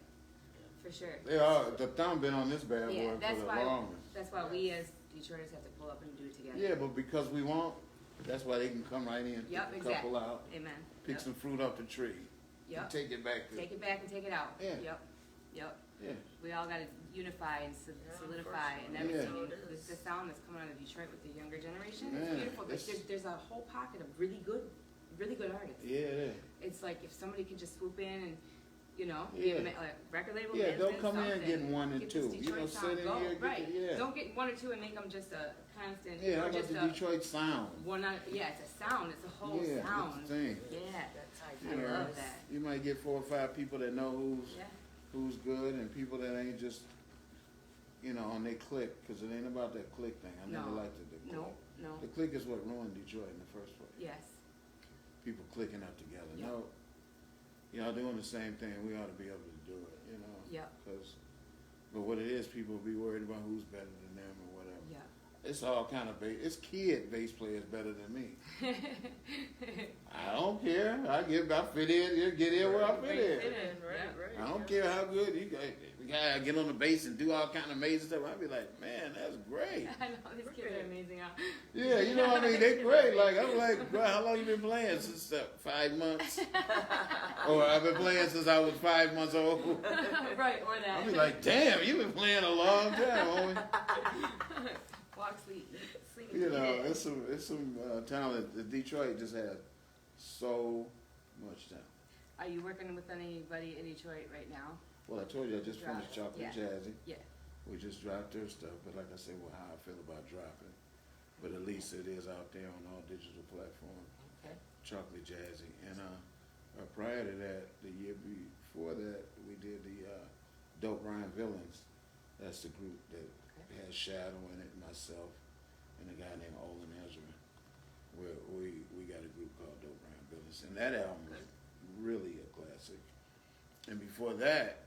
For sure.
They are the thumb been on this bad
Yeah,
boy
that's
for the
why.
longest.
That's why we as Detroiters have to pull up and do it together.
Yeah, but because we won't, that's why they can come right in,
Yep,
pick a couple out,
Amen.
pick
Yep.
some fruit off the tree,
Yep.
and take it back to.
Take it back and take it out.
Yeah.
Yep. Yep.
Yeah,
We all got to unify and solidify and
unfortunately.
everything.
Yeah.
And the sound that's coming out of Detroit with the younger generation
Man,
is beautiful. But
it's-
there's a whole pocket of really good artists.
yeah, yeah.
It's like if somebody could just swoop in and, you know,
Yeah.
give them a record label.
Yeah, don't
management,
come in
something,
getting 1 and
get
2.
this
You know,
Detroit
sit
sound
in
go.
here, get
Right.
the, yeah.
Don't get 1 or 2 and make them just a constant.
Yeah, how
or
about
just
the
a,
Detroit sound?
one on, yeah, it's a sound. It's a whole
Yeah,
sound.
that's the thing.
Yeah.
That type
I
You know,
love that.
You might get 4 or 5 people that know
Yeah.
who's good, and people that ain't just, you know, on their clique, because it ain't about that clique thing. I never
No.
liked it. The clique.
No. No.
The clique is what ruined Detroit in the first place.
Yes.
People clicking up together.
Yeah.
No, y'all doing the same thing. We ought to be able to do it, you know.
Yeah.
But what it is, people be worried about who's better than them or whatever.
Yeah.
It's all kind of it's kid bass players better than me. I don't care. I fit in. You get in where I fit in. I don't care how good you gotta get on the bass and do all kind of amazing stuff. I'd be like, man, that's great.
I know these kids are amazing. Huh?
Yeah, you know what I mean? They great. Like I'm like, bro, how long you been playing? Since 5 months. Or I've been playing since I was 5 months old.
Right, or that.
I'll be like, damn, you've been playing a long time, homie.
Walk, sleep, eat, sleep.
You know,
Yeah.
it's some talent. Detroit just has so much talent.
Are you working with anybody in Detroit right now?
Well, I told you I just finished
Drop it.
Chocolate
Yeah.
Jazzy.
Yeah.
We just dropped their stuff, but like I said, well, how I feel about dropping. But at least it is out there on all digital platforms.
Okay.
Chocolate Jazzy. And prior to that, the year before that, we did the Dope Rhyme Villains. That's the group that has Shadow in it, myself, and a guy named Olin Ezra. Where we got a group called Dope Rhyme Villains. And that album was really a classic. And before that,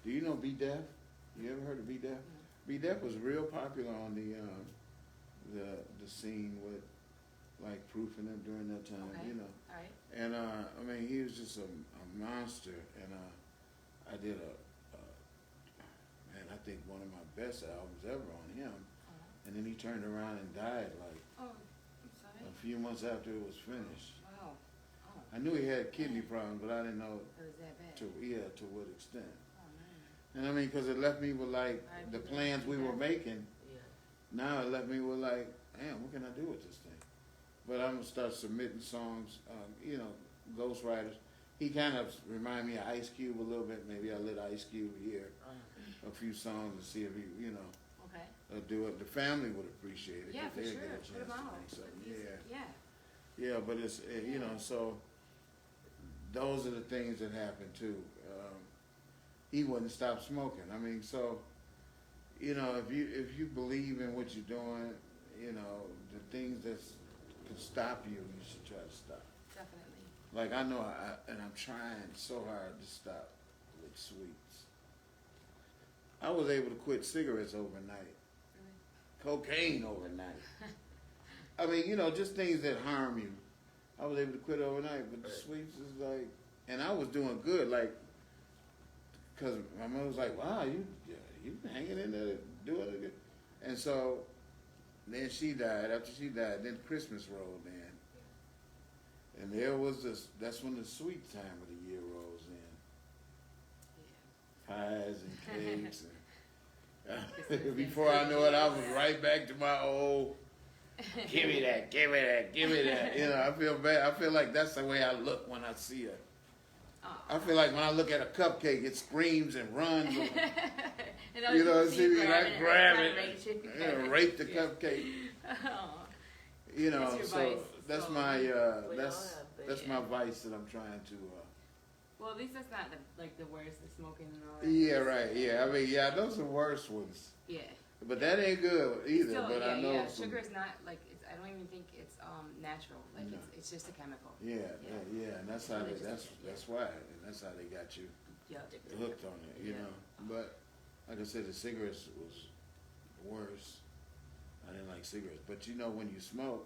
do you know Be Def? You ever heard of Be Def?
Mm-hmm.
Be Def was real popular on the scene with like Proof and them during that time,
Okay.
you know.
All right.
And I mean, he was just a monster. And I did man, I think one of my best albums ever on him. And then he turned around and died like
Oh, I'm sorry.
a few months after it was finished.
Wow. Oh,
I knew he had kidney problems, but I didn't know
it was that bad.
to what extent.
Oh man.
And I mean, because it left me with like
Right.
the plans we were making.
Yeah.
Now it left me with like, damn, what can I do with this thing? but I'm gonna start submitting songs. You know, ghostwriters. He kind of remind me of Ice Cube a little bit. Maybe I'll let Ice Cube hear a few songs and see if he, you know,
Okay.
do it. The family would appreciate it.
Yeah,
'cause
for
they'll
sure.
get a
Put
chance
them
to
out.
make something.
Yeah.
Yeah, but it's you know, so those are the things that happen too. He wouldn't stop smoking. I mean, so you know, if you believe in what you're doing, you know, the things that can stop you, you should try to stop.
Definitely.
Like I know, and I'm trying so hard to stop with sweets. I was able to quit cigarettes overnight, cocaine overnight. I mean, you know, just things that harm you. I was able to quit overnight, but the sweets is like, and I was doing good, like, cause my mother was like, "Wow, you hanging in there doing it," and so then she died. After she died, then Christmas rolled in, and there was this. That's when the sweet time of the year rolls in. Pies and cakes, and before I know it, I was right back to my old. Give me that, give me that, give me that. You know, I feel bad. I feel like that's the way I look when I see it. I feel like when I look at a cupcake, it screams and runs. You know, see me, I grab it, rape the cupcake. You know,
That's your
so
vice.
that's
So-
my
We all
that's
have,
that's my vice that I'm trying to.
Well, at least that's not the worst, the smoking and all that.
Yeah, right. Yeah, I mean, yeah, those are the worst ones.
Yeah.
But that ain't good either.
Still,
but I know.
yeah.
Some,
Sugar is not like it's. I don't even think it's natural. Like
No.
it's just a chemical.
yeah,
Yeah.
yeah, and that's how they, that's why, and that's how they got you
Yep.
hooked on it, you
Yeah.
know. But like I said, the cigarettes was worse. I didn't like cigarettes, but you know, when you smoke,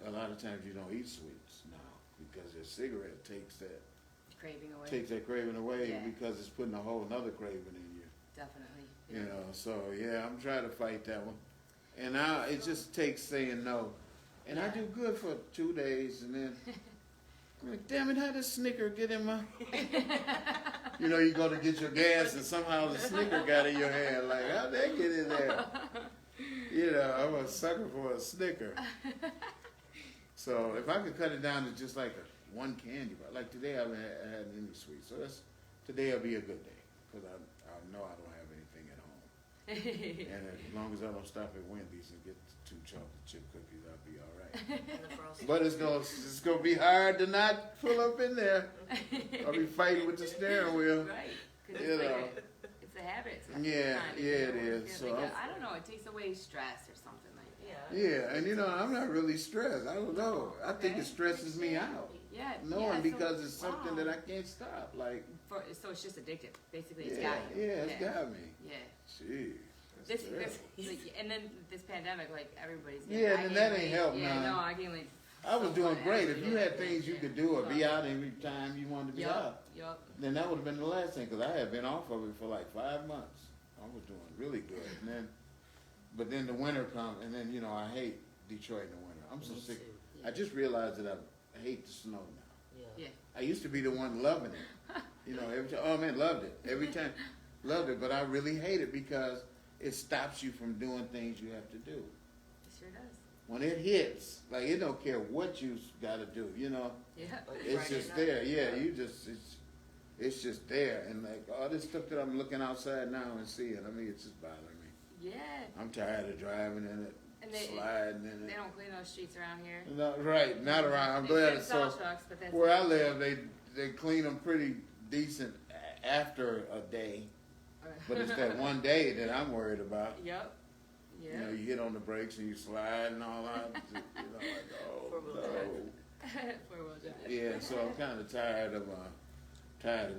a lot of times you don't eat sweets now because the cigarette takes that craving away
Yeah.
because it's putting a whole nother craving in you.
Definitely.
You know, so yeah, I'm trying to fight that one, and now it just takes saying no, and I do good for 2 days, and then I'm like, damn it, how did Snicker get in my? You know, you go to get your gas, and somehow the Snicker got in your hand. Like, how'd that get in there? You know, I'm a sucker for a Snicker. So if I could cut it down to just like one candy bar, like today I haven't had any sweets, so today will be a good day because I know I don't have anything at home. And as long as I don't stop at Wendy's and get 2 chocolate chip cookies, I'll be all right.
And the frosted
But it's gonna be hard to not pull up in there. I'll be fighting with the steering wheel.
Right. 'Cause
You
it's
know.
like it's a habit.
Yeah,
kind of,
yeah, it
you know?
is.
It's
So
like
I'm-
I don't know. It takes away stress or something like that.
Yeah, and you know, I'm not really stressed. I don't know. I think it stresses me out.
Yeah.
Knowing
yeah,
because it's something
wow.
that I can't stop. Like,
So it's just addictive. Basically, it's
yeah,
got you.
yeah, it's got me.
Yeah.
Gee. that's terrible.
Like, and then this pandemic, like everybody's.
Yeah,
I
then
gained
that ain't
weight.
help
Yeah,
none.
no, I gained like.
I was
so
doing
much
great. If
energy.
you had things you could do or be out every time you wanted to be out,
Yup.
then that would have been the last thing. Because I had been off of it for like 5 months. I was doing really good, and then, but then the winter comes, and then you know I hate Detroit in the winter. I'm so
Me
sick.
too.
I just realized that I hate the snow now.
Yeah.
Yeah.
I used to be the one loving it. You know, every time, oh man, loved it. Every time, loved it. But I really hate it because it stops you from doing things you have to do.
It sure does.
When it hits, like it don't care what you got to do, you know.
Yeah.
It's
Friday
just
night.
there. Yeah, you just, it's just there. And like all this stuff that I'm looking outside now and seeing, I mean, it's just bothering me.
Yeah.
I'm tired of driving in it,
And they-
sliding in
They
it.
don't clean those streets around here.
No, right, not around. I'm glad it's so.
Trucks, but that's
Where I live, they clean them pretty decent after a day, but it's that one day that I'm worried about.
Yep.
You know, you hit on the brakes and you slide and all that. You know, like, oh
Four-wheel
no.
Four-wheel drive.
Yeah, so I'm kind of tired of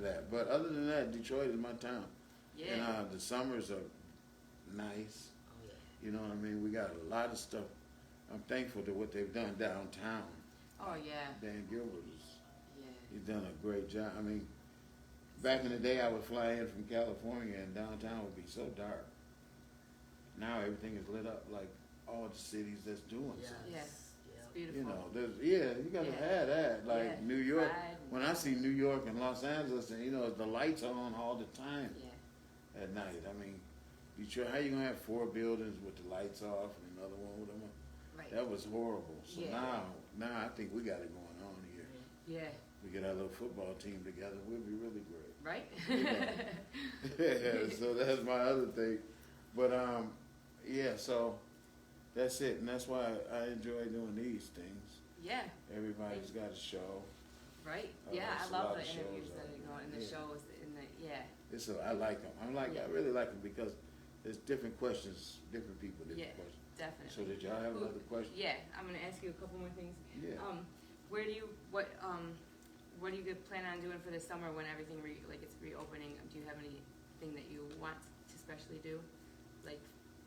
that. But other than that, Detroit is my town.
Yeah.
And the summers are nice.
Oh yeah.
You know what I mean? We got a lot of stuff. I'm thankful to what they've done downtown.
Oh yeah.
Dan Gilbert is.
Yeah.
He's done a great job. I mean, back in the day, I would fly in from California and downtown would be so dark. Now everything is lit up like all the cities that's doing
Yes.
something.
Yes.
Yeah.
It's beautiful.
You know, you gotta
Yeah.
have that. Like
Yeah.
New York,
Pride and-
when I see New York and Los Angeles, and you know, the lights are on all the time
Yeah.
at night. I mean, Detroit, how you gonna have 4 buildings with the lights off and another one with them?
Right.
That was horrible. So
Yeah.
now I think we got it going on here.
Yeah.
We get our little football team together, we'll be really great.
Right.
Yeah, so that's my other thing. But yeah, so that's it, and that's why I enjoy doing these things.
Yeah.
Everybody's got a show.
Right.
Oh,
Yeah,
there's
I
a
love
lot
the
of
interviews
shows
that
out
are going in
there.
the
Yeah.
shows in the
I like them. I really like them because there's different questions, different people, different
Yeah.
questions.
Definitely.
So did y'all have another question?
Yeah, I'm gonna ask you a couple more things.
Yeah.
Where do you what do you plan on doing for the summer when everything it's reopening? Do you have anything that you want to especially do, like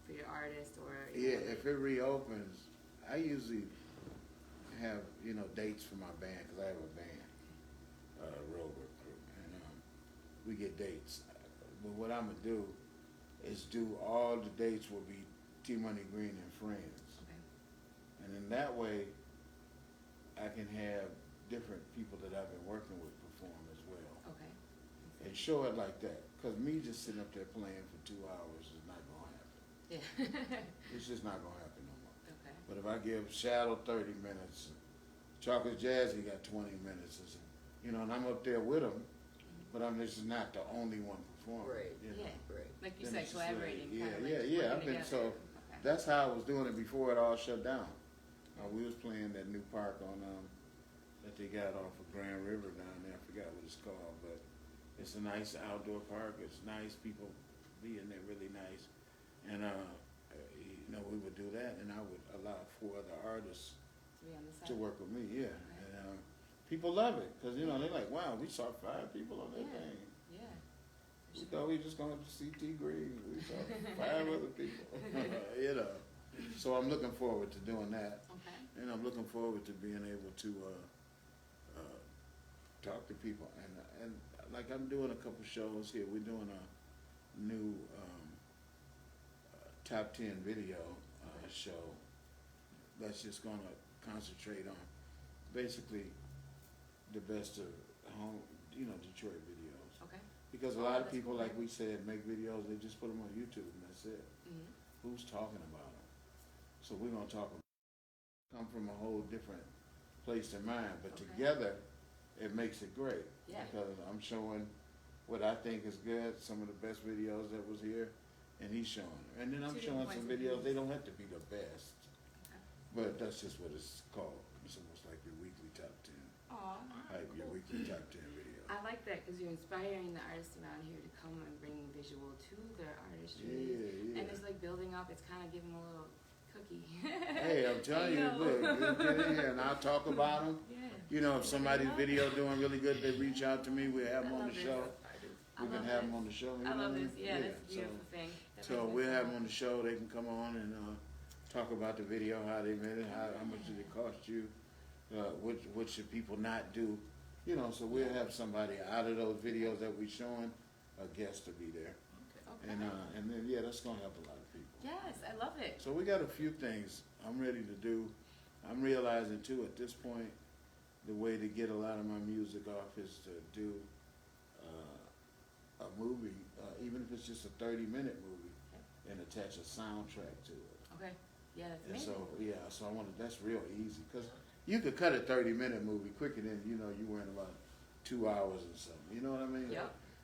for your artist or?
Yeah, if it reopens, I usually have dates for my band because I have a band, Rover Crew, and we get dates. But what I'm gonna do is do all the dates will be TMoney, Green, and Friends.
Okay.
And in that way, I can have different people that I've been working with perform as well.
Okay.
And show it like that. Because me just sitting up there playing for 2 hours is not going to happen.
Yeah.
It's just not going to happen no more.
Okay.
But if I give Shadow 30 minutes, Chocolate Jazzy got 20 minutes, and I'm up there with them, but I'm just not the only one performing.
Right.
Yeah.
Right.
Like you
Then
said,
it's just like,
collaborating.
yeah,
kinda
yeah,
like
yeah.
working
I've been
together. Okay.
That's how I was doing it before it all shut down. We was playing that new park on that they got off of Grand River down there. I forgot what it's called, but it's a nice outdoor park. It's nice. People be in there really nice, and we would do that, and I would allow 4 other artists
To be on the side.
to work with me. Yeah, and people love it because they're like, wow, we saw 5 people on that
Yeah.
thing.
Yeah.
We thought we just going to see T Green. We saw 5 other people. So I'm looking forward to doing that,
Okay.
and I'm looking forward to being able to talk to people. And like I'm doing a couple shows here. We're doing a new top 10 video show that's just going to concentrate on basically the best of home, Detroit videos.
Okay.
Because a lot of people, like we said, make videos, they just put them on YouTube and that's it.
Mm-hmm.
Who's talking about them? So we're going to come from a whole different place in mind, but
Okay.
together it makes it great.
Yeah.
Because I'm showing what I think is good, some of the best videos that was here, and he's showing. And then I'm
Two
showing
different
some
points of
videos,
views.
they don't have to be the best,
Okay.
but that's just what it's called. It's almost like your weekly top 10,
Aw.
your weekly top 10 video.
I like that because you're inspiring the artists around here to come and bring visual to their artistry.
Yeah.
And it's like building up. It's kind of giving them a little cookie.
Hey, I'm telling you, look, you get in here and I'll talk about them.
Yeah.
If somebody's video doing really good, they reach out to me, we'll have them on
love
the
this.
show.
I
We can
love
have
this.
them on the show.
I love this.
what I
Yeah,
mean?
that's a beautiful thing. That
So
makes me
we'll
so
have them on
happy.
the show, they can come on and talk about the video, how they made it, how much did it cost you, what should people not do. So we'll have somebody out of those videos that we showing, a guest to be there.
Okay.
And then, that's gonna help a lot of people.
Yes, I love it.
So we got a few things I'm ready to do. I'm realizing too at this point, the way to get a lot of my music off is to do a movie, even if it's just a 30-minute movie, and attach a soundtrack to it.
Okay. Yeah, that's
And
amazing.
so I want to. That's real easy because you could cut a 30-minute movie quicker than you were in about 2 hours or something. You know what I mean?
Yeah.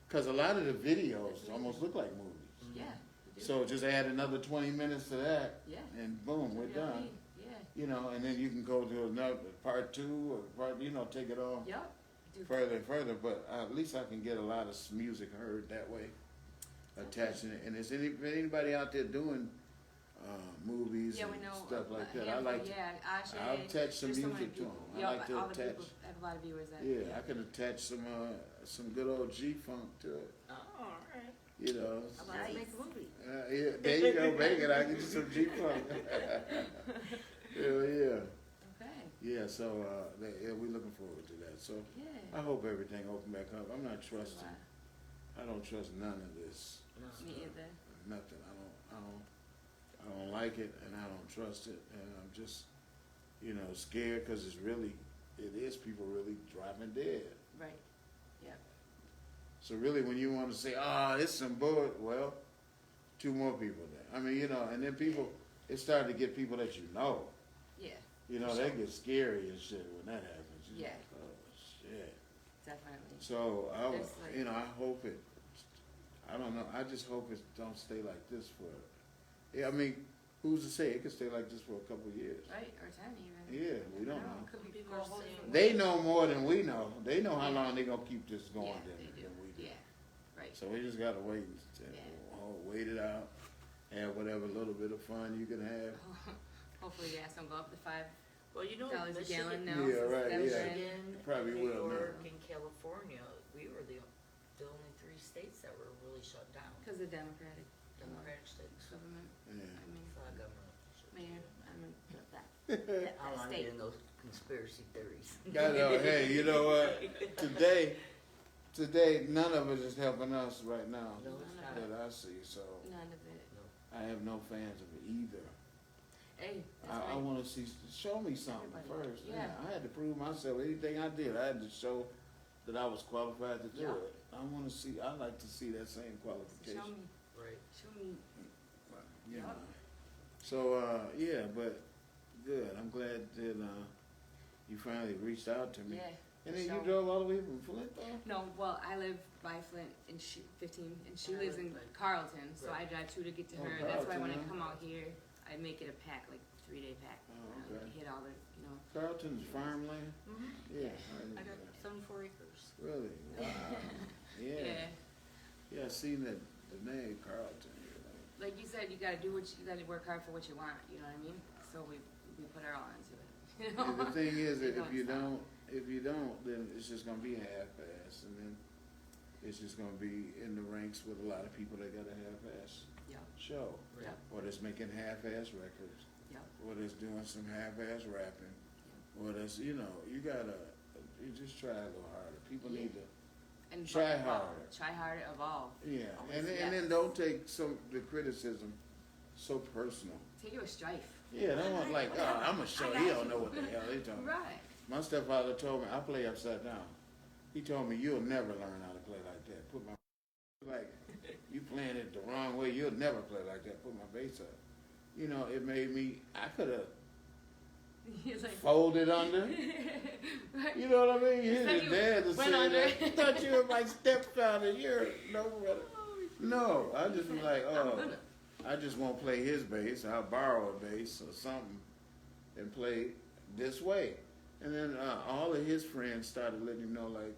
Because a lot of the videos almost look like movies.
Yeah. you do.
So just add another 20 minutes to that,
Yeah.
and boom, we're
You know what I
done.
mean? Yeah.
And then you can go to another part 2 or part, take it on
Yep. Do
further and further. But at least I can get a lot of music heard that way, attaching it. And is anybody out there doing movies
Yeah, we
and
know
stuff like
a
that? I
handful,
like to.
yeah, Ashe,
I'll attach some
there's so many
music to
people.
them. I
Yeah,
like to
all the
attach.
people have a lot of viewers that.
Yeah, I can attach some good old G-funk to it.
Oh, all right.
I'm about to
Nice.
make a movie.
Yeah, there you go, make it. I get you some G-funk. Hell yeah.
Okay.
Yeah, so we're looking forward to that. So
Yeah.
I hope everything open back up. I'm not
So,
trusting. I don't trust none of this.
me either.
Nothing. I don't like it, and I don't trust it, and I'm just, scared because it is people really dropping dead.
Right. Yeah.
So really, when you want to say, it's some bull, well, 2 more people there. I mean, and then people, it started to get people that you know. You know,
For
that
sure.
gets scary and shit when that happens. You're
Yeah.
like, oh shit.
Definitely.
So
There's, like-
you know, I hope it. I don't know. I just hope it don't stay like this for. Yeah, I mean, who's to say it could stay like this for a couple of years?
Right, or 10 even.
Yeah, we don't know.
Could be
People
for a
are
whole
saying-
different
They
way.
know more than we know. They know how
Yeah.
long they gonna keep this going
Yeah,
than,
they do.
than we do.
Yeah, right.
So we just gotta wait and wait it out. Have whatever little bit of fun you can have.
Hopefully gas don't go up to $5
Well, you know,
a
Michigan,
gallon now.
Yeah,
since
right,
that was
yeah.
in.
Michigan,
Probably
New
will now.
York, and California, we were the only 3 states that were really shut down.
Because of Democratic
Democratic states.
government.
Yeah.
I mean,
It's not government.
man, I mean, that.
I'm not
state.
getting those conspiracy theories.
I know. Hey, you know what? Today, none of it is helping us right now
No, it's not.
that I see. So
None of it.
I have no fans of it either.
Hey, that's
I
right.
want to see. Show me something
Everybody.
first.
Yeah.
I had to prove myself. Anything I did, I had to show that I was qualified to do
Yeah.
it. I want to see. I like to see that same qualification.
Show me.
Right.
Show me.
You
Yeah.
know. So yeah, but good. I'm glad that you finally reached out to me.
Yeah.
And then
So-
you drove all the way from Flint, though?
No, well, I live by Flint and she 15, and she
I
lives
live
in
by-
Carlton, so
Right.
I drive 2 to get to
Oh,
her. That's why when I
Carlton, huh?
come out here, I make it a pack, like 3-day pack.
Oh, okay.
Hit all the,
Carlton's farmland?
Mm-hmm.
Yeah.
I got 74 acres.
Really? Wow. Yeah.
yeah.
Yeah, I seen the name Carlton.
Like you said, you gotta do what you gotta work hard for what you want. You know what I mean? So we put our all into it. You know?
And the thing is that
Don't stop.
if you don't, then it's just gonna be half-assed, and then it's just gonna be in the ranks with a lot of people that got a half-assed
Yep.
show,
Right.
Yep.
or that's making half-assed records,
Yep.
or that's doing some half-assed rapping, or that's you just try a little harder. People
Yeah.
need to.
And
Try
evolve.
harder.
Try harder. Evolve.
Yeah,
Always,
and
yes.
then don't take the criticism so personal.
Take it with strife.
Yeah, don't want like, oh, I'm gonna show he don't know what the hell they talking about.
Right.
My stepfather told me I play upside down. He told me you'll never learn how to play like that. Put my like you playing it the wrong way. You'll never play like that. Put my bass up. You know, it made me. I could have
He's like.
folded under.
Right.
You know what I mean? You
It's
hear
like
your
you
dad to
went
say
under.
that. I thought you were my stepfather. You're no brother. No, I just be like, oh, I just won't play his bass. I'll borrow a bass or something and play this way. And then all of his friends started letting him know, like,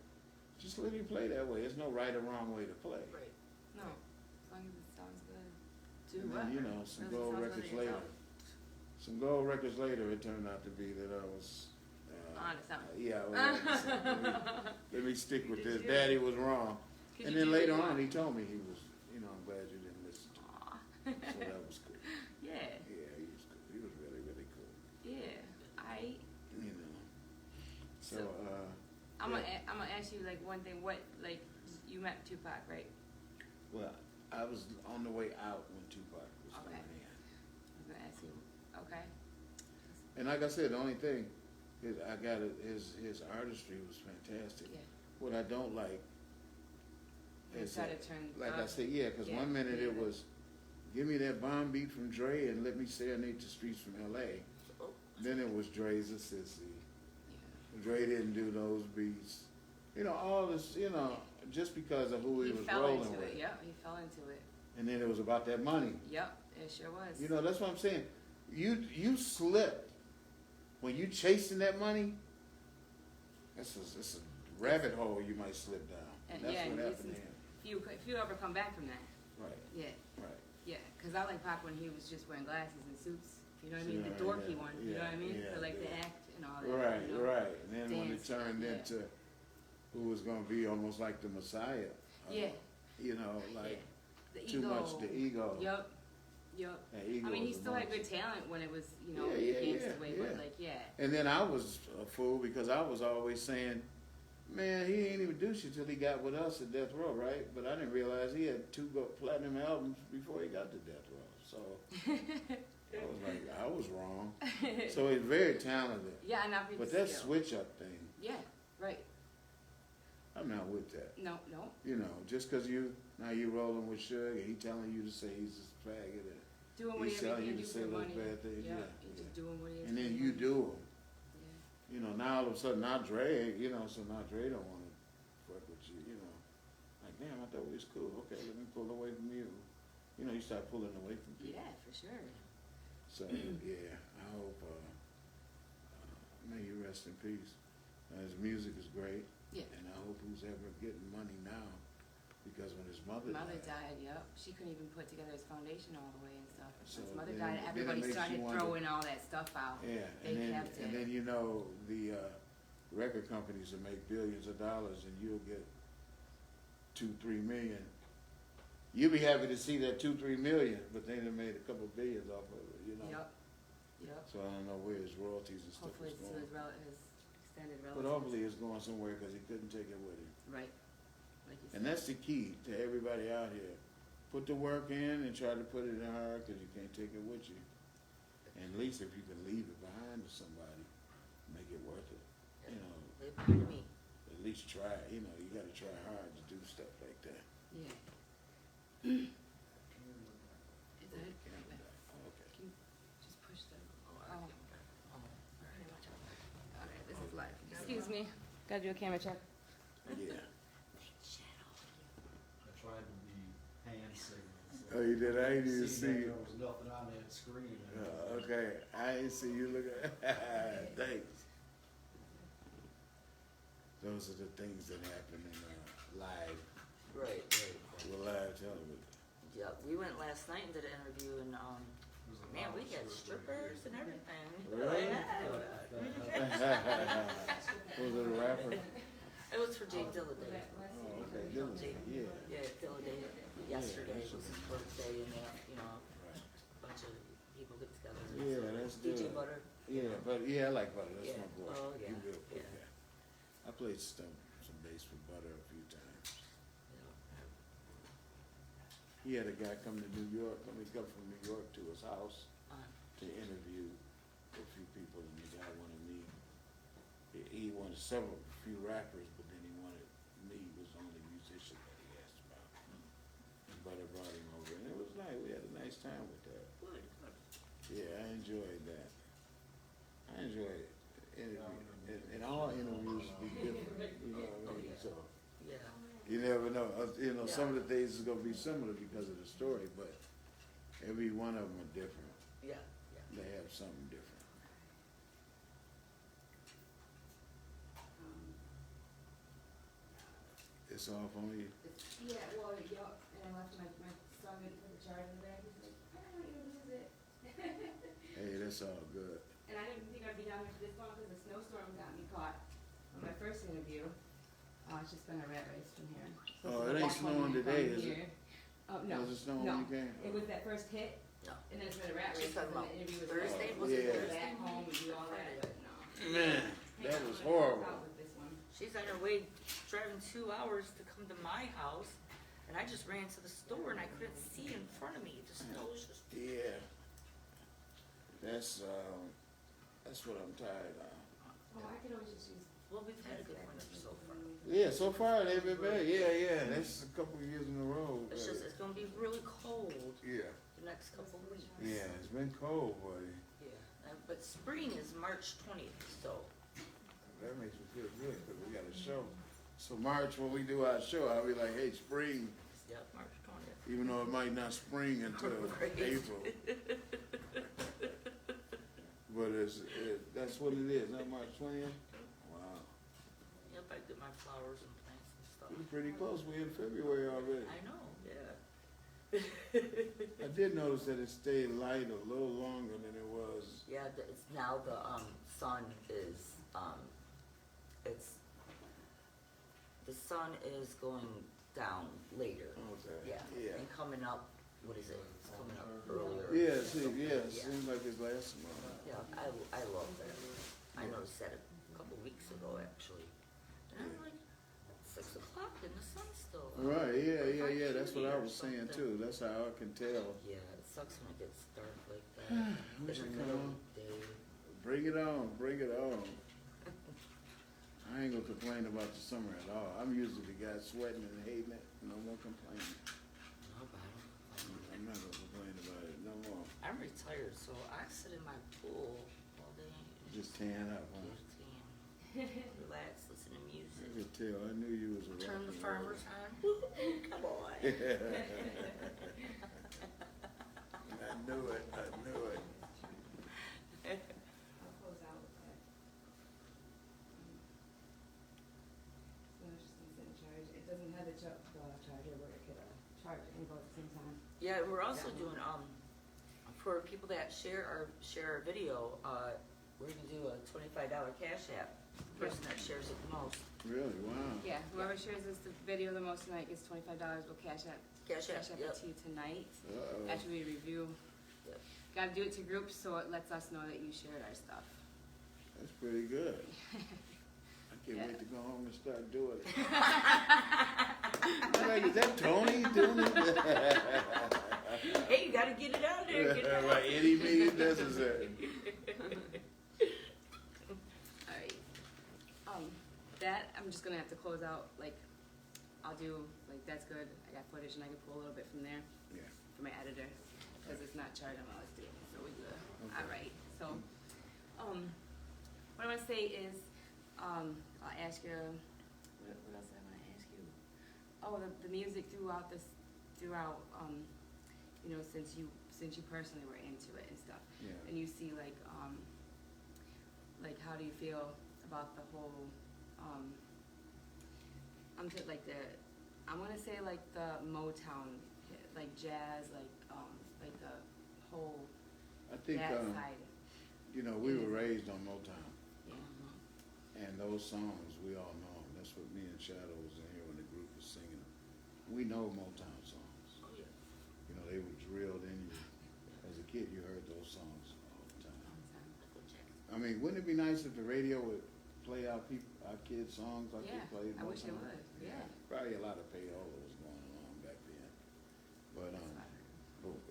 just let him play that way. There's no right or wrong way to play.
Right.
No, as long as it sounds good. Do
And
what?
then, you know, some
As
gold
long as it
records
sounds
later.
good.
Some gold records later, it turned out to be that I was.
On to something.
Yeah, well, let me stick with this.
Did you?
Daddy was wrong.
Could
And
you
then
do what
later
you
on,
want?
he told me he was, I'm glad you didn't listen to me.
Aw.
So that was cool.
Yeah.
Yeah, he was cool. He was really, really cool.
Yeah.
You know. So,
I'm
yeah.
gonna ask you like one thing. What like you met Tupac, right?
Well, I was on the way out when Tupac was
Okay.
coming in.
I was gonna ask you. Okay.
And like I said, the only thing is his artistry was fantastic.
Yeah.
What I don't like
You
is
try
that,
to turn.
like I said, yeah, because
Yeah,
one minute it
yeah.
was, give me that bomb beat from Dre and let me serenade the streets from L.A.
Oh,
Then it was Dre's a sissy.
Yeah.
Dre didn't do those beats. All this, just because of who he was
fell
rolling
into
with.
it. Yep. He fell into it.
And then it was about that money.
Yep. It sure was.
That's what I'm saying. You slipped when you chasing that money. It's a rabbit hole you might slip down.
And
That's
yeah,
what
and
happened to him.
If you ever come back from that.
Right,
Yeah.
right.
Yeah. Because I like Pac when he was just wearing glasses and suits. You know what I mean?
Yeah,
The dorky
yeah,
one. You know what I mean?
yeah,
For like the
yeah.
act and all that.
Right,
you know?
right. And then when it
Dance,
turned
yeah.
into who was going to be almost like the Messiah.
Yeah.
Like
The
too
ego.
much the ego.
Yup. Yup.
That ego
I mean, he
was
still had
amongst-
good talent when it was,
Yeah,
gangsta way,
yeah.
but like, yeah.
And then I was a fool because I was always saying, man, he ain't even do shit till he got with us at Death Row, right? But I didn't realize he had 2 platinum albums before he got to Death Row. So I was like, I was wrong. So he's very talented.
Yeah, not
But that switch up thing,
Yeah, right.
I'm not with that.
No.
Just because now you rolling with Suge and he telling you to say he's a faggot.
Doing
He's
whatever
telling
he
you
can
to
do
say
for
those
money.
bad things.
Yeah,
Yeah.
he's just doing what he has
And
to
then
do.
you do them.
Yeah.
You know, now all of a sudden, now Dre, you know, so now Dre don't want to fuck with you, you know. Like, damn, I thought we was cool. Okay, let me pull away from you. You know, you start pulling away from people.
Yeah, for sure.
So, yeah, I hope, may you rest in peace. His music is great.
Yeah.
And I hope who's ever getting money now, because when his mother
died, yep. She couldn't even put together his foundation all the way and stuff.
So
His mother
then-
died,
then it
everybody
makes you
started
wonder.
throwing all that stuff out.
Yeah,
They kept
and
it.
then you know the record companies will make billions of dollars, and you'll get 2-3 million. You'll be happy to see that 2-3 million, but they done made a couple billions off of it, you know.
Yep. Yep.
So I don't know where his royalties and stuff
Hopefully
is
it's to
going.
his extended relatives.
But hopefully it's going somewhere because he couldn't take it with him.
Right. Like you
And
said.
that's the key to everybody out here. Put the work in and try to put it in her because you can't take it with you. And at least if you can leave it behind to somebody, make it worth it. You know,
Leave it to me.
at least try. You know, you got to try hard to do stuff like that.
Yeah. Is that it?
Okay.
Can you just push the...
Oh,
Oh.
very much.
Alright, this is live. Excuse me. Gotta do a camera check.
Yeah.
I tried to be hand signals.
Oh, you did? I didn't even see
that
you.
there was nothing on that screen.
Okay. I didn't see you look at. Thanks. Those are the things that happen in live,
Right.
with live television.
Yeah, we went last night and did an interview, and man, we had strippers and everything.
Really?
Yeah.
Was it a rapper?
It was for Jake Dilladay.
Oh, okay. Dylan, yeah.
Yeah, Dilladay. Yesterday was his birthday, and you know, a bunch of people get together.
Yeah, that's good.
DJ Butter.
Yeah, but I like Butter. That's
Yeah.
my boy.
Oh, yeah.
He real cool
Yeah.
guy. I played some bass with Butter a few times. He had a guy come to New York. Come from New York to his house to interview a few people, and the guy wanted me. He wanted few rappers, but then he wanted me was the only musician that he asked about. And Butter brought him over, and it was nice. We had a nice time with that.
Good.
Yeah, I enjoyed that. I enjoyed interview, and all interviews be different. You know what I mean? So
Yeah.
you never know. You know, some of the things is gonna be similar because of the story, but every one of them are different.
Yeah.
They have something different. It's off on you.
Yeah, well, yeah, and I left my son ready for the charger in the bag. He's like, I don't want you to lose it.
Hey, that's all good.
And I didn't think I'd be down here for this long because the snowstorm got me caught on my first interview. Oh, it's just been a rat race from here.
Oh, it ain't snowing today, is it?
Oh, no.
Was it snowing
no.
when you came?
It was that first hit,
No.
and then it's been a rat race.
She's talking
and
about
the interview was
Thursday?
like,
Was
it
go
Thursday?
back home and do all that, but no.
Man, that was horrible.
Out with this one.
She's on her way driving 2 hours to come to my house, and I just ran to the store and I couldn't see in front of me. The snow was just.
Yeah. That's what I'm tired of.
Oh, I could always just use.
Well, we've had a good winter so far.
Yeah, so far they've been bad. Yeah. That's a couple of years in a row.
It's just it's gonna be really cold
Yeah.
the next couple of weeks.
Yeah, it's been cold, buddy.
Yeah. But spring is March 20th, so.
That makes me feel good because we got a show. So March, when we do our show, I'll be like, hey, spring,
Yep, March 20th.
even though it might not spring until
Right.
April. But that's what it is, not March 20th? Wow.
Yep, I did my flowers and plants and stuff.
We're pretty close, we're in February already.
I know, yeah.
I did notice that it stayed light a little longer than it was.
Yeah, it's now the sun is the sun is going down later.
Okay.
Yeah. And coming up, what is it? It's coming up earlier.
Yeah, it seems like it's last month.
Yeah, I love that. I noticed that a couple weeks ago actually. And I'm like, 6 o'clock and the sun's still up.
Right, yeah,
5:30
that's what I
or
was saying
something.
too. That's how I can tell.
Yeah, it sucks when it gets dark like that. In
Wish
the
it
middle
come
of the day.
Bring it on, bring it on. I ain't gonna complain about the summer at all. I'm usually the guy sweating and hating it. No more complaining.
No, but I don't.
I'm not gonna complain about it no more.
I'm retired, so I sit in my pool all day. And
Just tan up, huh?
just tan. Relax, listen to
I
music.
could tell. I knew you was a rock
Turn the
and
farmers
roller.
on. Woo-hoo, come on.
I knew it. I knew it.
I'll close out with that. So it's just instant charge. It doesn't have the charger where it could charge and go at the same time.
Yeah, we're also doing for people that share our video. We're gonna do a $25 cash app. The person that shares it the most.
Really? Wow.
Yeah, whoever shares this video the most tonight gets $25. We'll cash app
Cash app.
it
Yep.
to you tonight
Uh-oh.
after we review.
Yep.
Got to do it to groups so it lets us know that you shared our stuff.
That's pretty good. I can't wait to go home and start doing it. I'm like, is that Tony doing it?
Hey, you gotta get it out there. Get it out.
Right, any means necessary.
Alright. That I'm just gonna have to close out. Like, I'll do like that's good. I got footage and I can pull a little bit from there
Yeah.
for my editor because it's not charged on my doing it, so we good.
Okay.
Alright. So, what I want to say is, I'll ask you. What else did I want to ask you? Oh, the music throughout this, you know, since you personally were into it and stuff.
Yeah.
And you see like how do you feel about the whole I'm gonna say like the Motown, like jazz, like the whole
I think,
that side.
you know, we were raised on Motown.
Yeah.
And those songs, we all know them. That's what me and Shadow was in here when the group was singing them. We know Motown songs.
Oh, yeah.
You know, they were drilled in you. As a kid, you heard those songs all the time. I mean, wouldn't it be nice if the radio would play our kids' songs like
Yeah,
they played
I wish it
Motown?
would, yeah.
Probably a lot of payola was going on back then. But,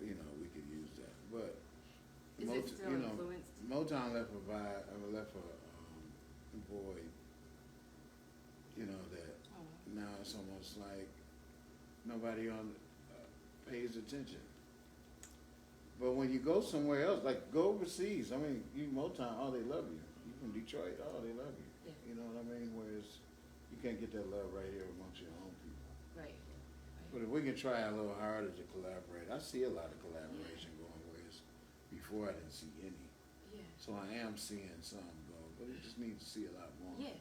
you know, we could use that. But,
Is it still
you know,
influenced?
Motown left a void, you know, that
Oh.
now it's almost like nobody pays attention. But when you go somewhere else, like go overseas, I mean, you Motown, oh, they love you. You from Detroit, oh, they love you.
Yeah.
You know what I mean? Whereas you can't get that love right here amongst your own people.
Right.
But if we can try a little harder to collaborate, I see a lot of collaboration going, whereas before I didn't see any.
Yeah.
So I am seeing some go, but it just needs to see a lot more.
Yeah.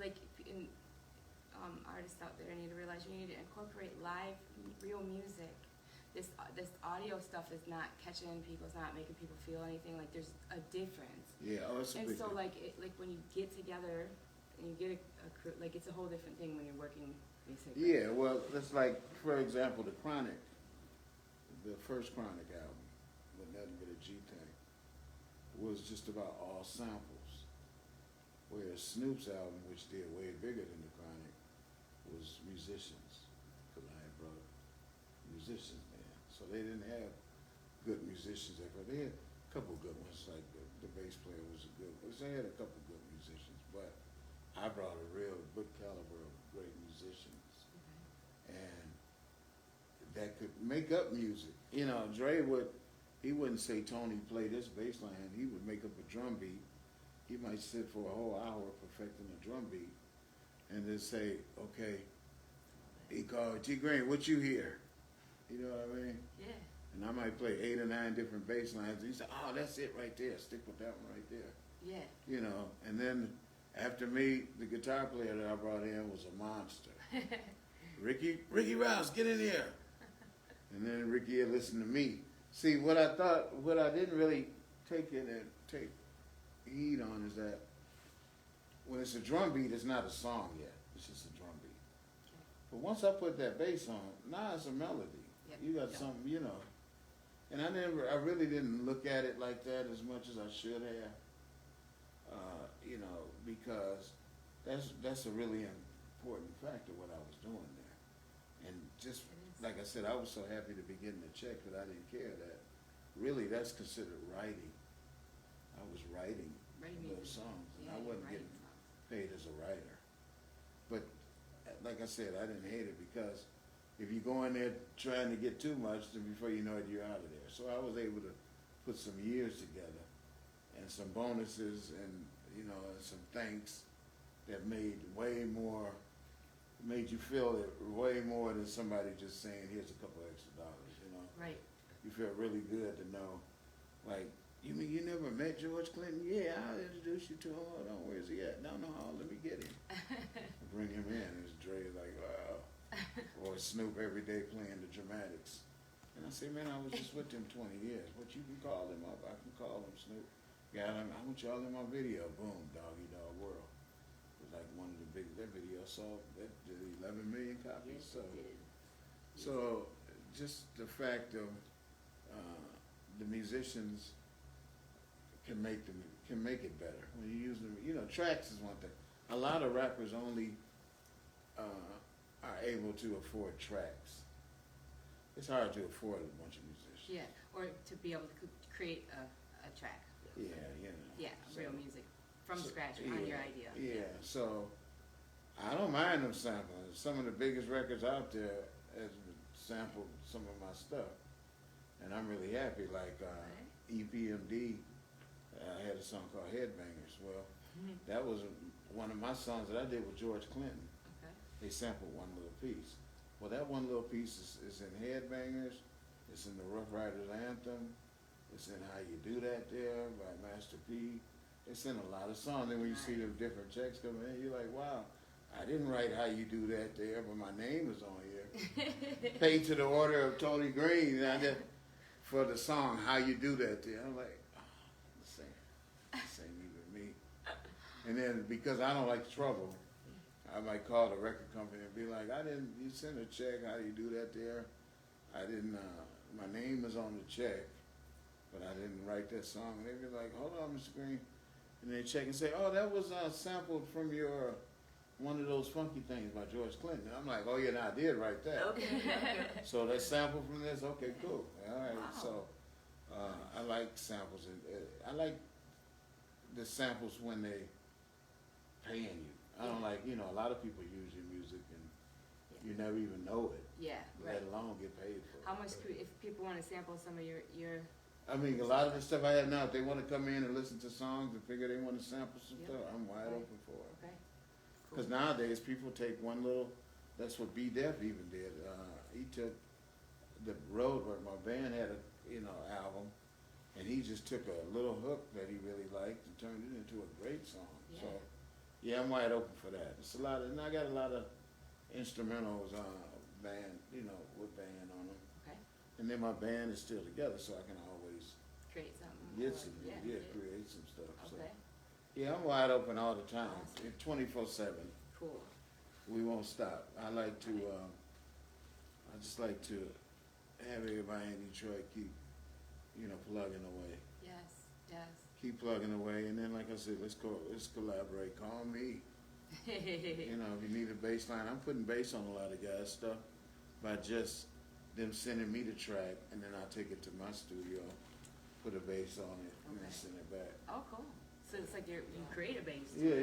Like in artists out there need to realize you need to incorporate live, real music. This audio stuff is not catching people. It's not making people feel anything. Like there's a difference.
Yeah, oh, it's a
And
big
so
difference.
like when you get together and you get a crew, like it's a whole different thing when you're working music.
Yeah, well, it's like, for example, the Chronic, the first Chronic album, with nothing but a G-Tank, was just about all samples. Whereas Snoop's album, which did way bigger than the Chronic, was musicians. Because I had brought musicians there. So they didn't have good musicians there. But they had a couple good ones, like the bass player was a good one. They had a couple good musicians, but I brought a real good caliber of great musicians. And that could make up music. You know, Dre he wouldn't say, Tony, play this bass line. He would make up a drum beat. He might sit for a whole hour perfecting a drum beat and then say, okay, he called T Green, what you hear? You know what I mean?
Yeah.
And I might play 8 or 9 different bass lines. And he said, oh, that's it right there. Stick with that one right there.
Yeah.
You know, and then after me, the guitar player that I brought in was a monster. Ricky Rouse, get in here. And then Ricky had listened to me. See, what I didn't really take heed on is that when it's a drum beat, it's not a song yet. It's just a drum beat. But once I put that bass on, now it's a melody.
Yep.
You got something, you know. And I really didn't look at it like that as much as I should have. You know, because that's a really important factor what I was doing there. And just like I said, I was so happy to be getting the check that I didn't care that really that's considered writing. I was writing those songs, and I wasn't getting paid as a writer. But like I said, I didn't hate it because if you go in there trying to get too much, then before you know it, you're out of there. So I was able to put some years together and some bonuses and, you know, and some thanks that made you feel it way more than somebody just saying, here's a couple extra dollars, you know.
Right.
You feel really good to know, like, you mean you never met George Clinton? Yeah, I'll introduce you to him. Hold on, where's he at? No, let me get him. Bring him in. And Dre like, wow. Or Snoop every day playing the dramatics. And I say, man, I was just with him 20 years. But you can call him up. I can call him Snoop. Got him. I want y'all in my video. Boom, Doggy Dog World. It was like one of the big, that video sold, that did 11 million copies.
Yes, it did.
So just the fact of the musicians can make it better when you use them. You know, tracks is one thing. A lot of rappers only are able to afford tracks. It's hard to afford a bunch of musicians.
Yeah, or to be able to create a track.
Yeah, you know.
Yeah,
So-
real music from
so-
scratch on your idea.
Yeah, so I don't mind them sampling. Some of the biggest records out there has sampled some of my stuff, and I'm really happy. Like EPMD, I had a song called Headbangers. Well, that was one of my songs that I did with George Clinton.
Okay.
They sampled one little piece. Well, that one little piece is in Headbangers. It's in the Rough Riders Anthem. It's in How You Do That There by Master P. It's in a lot of songs. And when you see the different checks come in, you're like, wow, I didn't write How You Do That There, but my name is on here. Paid to the order of Tony Green for the song How You Do That There. I'm like, oh, the same even me. And then because I don't like trouble, I might call the record company and be like, you sent a check, how do you do that there? I didn't, my name is on the check, but I didn't write that song. And they'd be like, hold on, Mr. Green. And they check and say, oh, that was sampled from one of those funky things by George Clinton. And I'm like, oh yeah, no, I did write that.
Okay.
So that's sampled from this? Okay, cool. All right,
Wow.
so I like samples. I like the samples when they paying you. I don't like, you know, a lot of people use your music and you never even know it,
Yeah,
let
right.
alone get paid for it.
How much if people want to sample some of your
I mean, a lot of the stuff I have now, if they want to come in and listen to songs and figure they want to sample some
Yeah.
stuff, I'm wide
Right.
open for it.
okay.
Because nowadays people take one little, that's what B Def even did. He took the road where my band had a album, and he just took a little hook that he really liked and turned it into a great song.
Yeah.
So yeah, I'm wide open for that. It's a lot of, and I got a lot of instrumentals band, with band on them.
Okay.
And then my band is still together, so I can always
Create something.
get
or-
some,
yeah.
create some stuff. So
Okay.
yeah, I'm wide open all the time,
Awesome.
24/7.
Cool.
We won't stop. I like to, I just like to have everybody in Detroit keep, plugging away.
Yes. Yes.
Keep plugging away, and then like I said, let's collaborate. Call me. If you need a bass line, I'm putting bass on a lot of guys' stuff by just them sending me the track, and then I'll take it to my studio, put a bass on it, and then
Okay.
send it back.
Oh, cool. So it's like you create a base.
Yeah.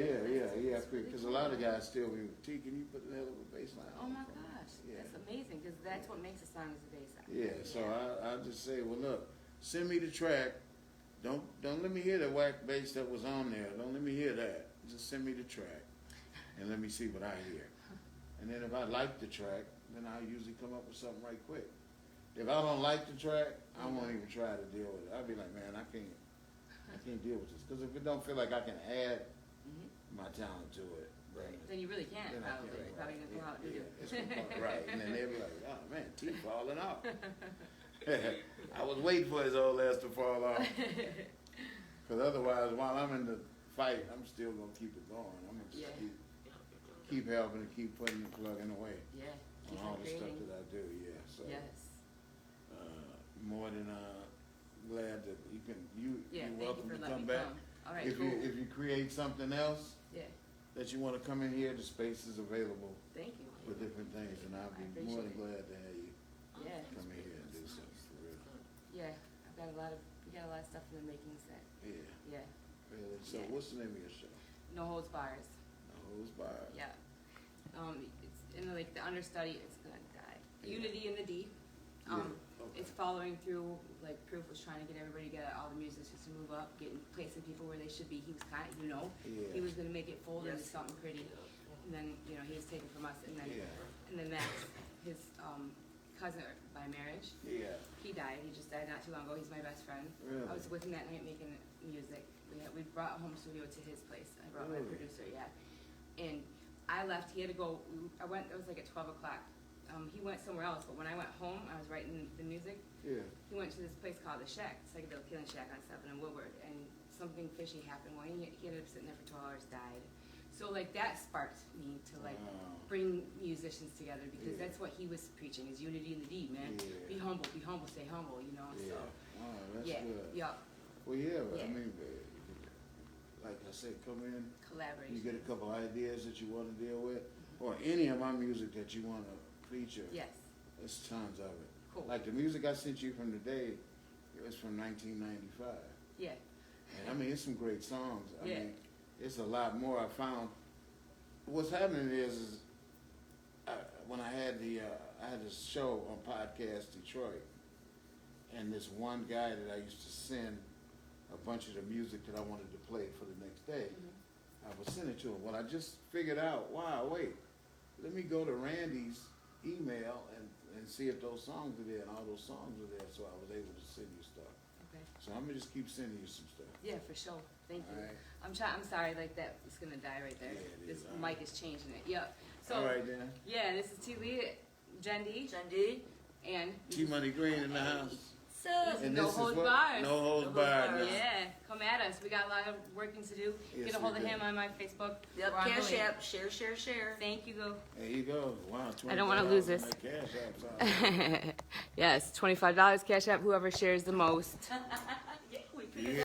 That's really
Because a
cool.
lot of guys still be, T, can you put a hell of a bass line
Oh
on
my
it for me?"
gosh,
Yeah.
that's amazing because that's what makes a song is the bass line.
Yeah, so I just say, well, look, send me the track. Don't let me hear the whack bass that was on there. Don't let me hear that. Just send me the track, and let me see what I hear. And then if I like the track, then I usually come up with something right quick. If I don't like the track, I won't even try to deal with it. I'll be like, man, I can't deal with this. Because if it don't feel like I can add
Mhm.
my talent to it,
Then you really can't.
then I
Probably.
can't.
It's probably gonna come out
Yeah,
doo-doo.
it's gonna come out right. And then they'll be like, oh man, T falling off. I was waiting for his old ass to fall off. Because otherwise, while I'm in the fight, I'm still gonna keep it going. I'm gonna just
Yeah.
keep helping and keep putting and plugging away
Yeah.
on
Keep
all
on
the stuff
creating.
that I do. Yeah. So
Yes.
more than glad that
Yeah.
you're
Thank
welcome
you for
to
letting
come
me
back.
come. All right.
If
Cool.
you create something else
Yeah.
that you want to come in here, the space is available
Thank you.
for different things, and I'll
I
be
appreciate
more than
it.
glad to have you
Yeah.
come in here and do something for real.
Yeah. We got a lot of stuff in the making set.
Yeah,
Yeah.
really. So
Yeah.
what's the name of your show?
No Holdz Barz.
Holdz Barz.
Yeah. It's in the understudy. It's gonna die. Unity in the D. it's following through. Like Proof was trying to get everybody to get all the musicians to move up, placing people where they should be. He was kind of, he was going to make it fold into something pretty. And then, he was taken from us. And then Max, his cousin by marriage, he died. He just died not too long ago. He's my best friend.
Really?
I was with him that night making music. We brought a home studio to his place. I brought my producer, and I left. He had to go. I went. It was like at 12 o'clock. He went somewhere else, but when I went home, I was writing the music.
Yeah.
He went to this place called The Shack, Psychedelic Healing Shack on 7 in Woodward, and something fishy happened. Well, he ended up sitting there for 12 hours, died. So like that sparked me to bring musicians together, because that's what he was preaching, is unity in the deed, man. Be humble, stay humble, So
Wow, that's good.
yeah,
Well, I mean, like I said, come in.
collaboration.
You get a couple ideas that you want to deal with, or any of my music that you want to feature.
Yes.
There's tons of it.
Cool.
Like the music I sent you from today, it was from 1995.
Yeah.
And I mean, it's some great songs. I
Yeah.
mean, it's a lot more. I found what's happening is when I had this show on Podcast Detroit, and this one guy that I used to send a bunch of the music that I wanted to play for the next day, I would send it to him. Well, I just figured out, wow, wait, let me go to Randy's email and see if those songs are there, and all those songs are there, so I was able to send you stuff.
Okay.
So I'm gonna just keep sending you some stuff.
Yeah, for sure. Thank you.
All right.
I'm sorry, like that. It's gonna die right there.
Yeah, it
This
is.
mic is changing it. Yeah. So.
All right, then.
Yeah, this is T. Lee, Jen D, and
TMoney Green in the house.
So,
And
No
this is
Holdz
what?
Barz.
No Holdz
No Holdz
Barz.
Barz.
Yeah, come at us. We got a lot of working to do.
Yes,
Get a hold
we
of
do.
him on my Facebook.
yep,
We're on the
Cash
link.
App, share.
Thank you, go.
There you go. Wow,
I don't wanna lose this.
$25 on my Cash App.
Yes, $25 Cash App. Whoever shares the most.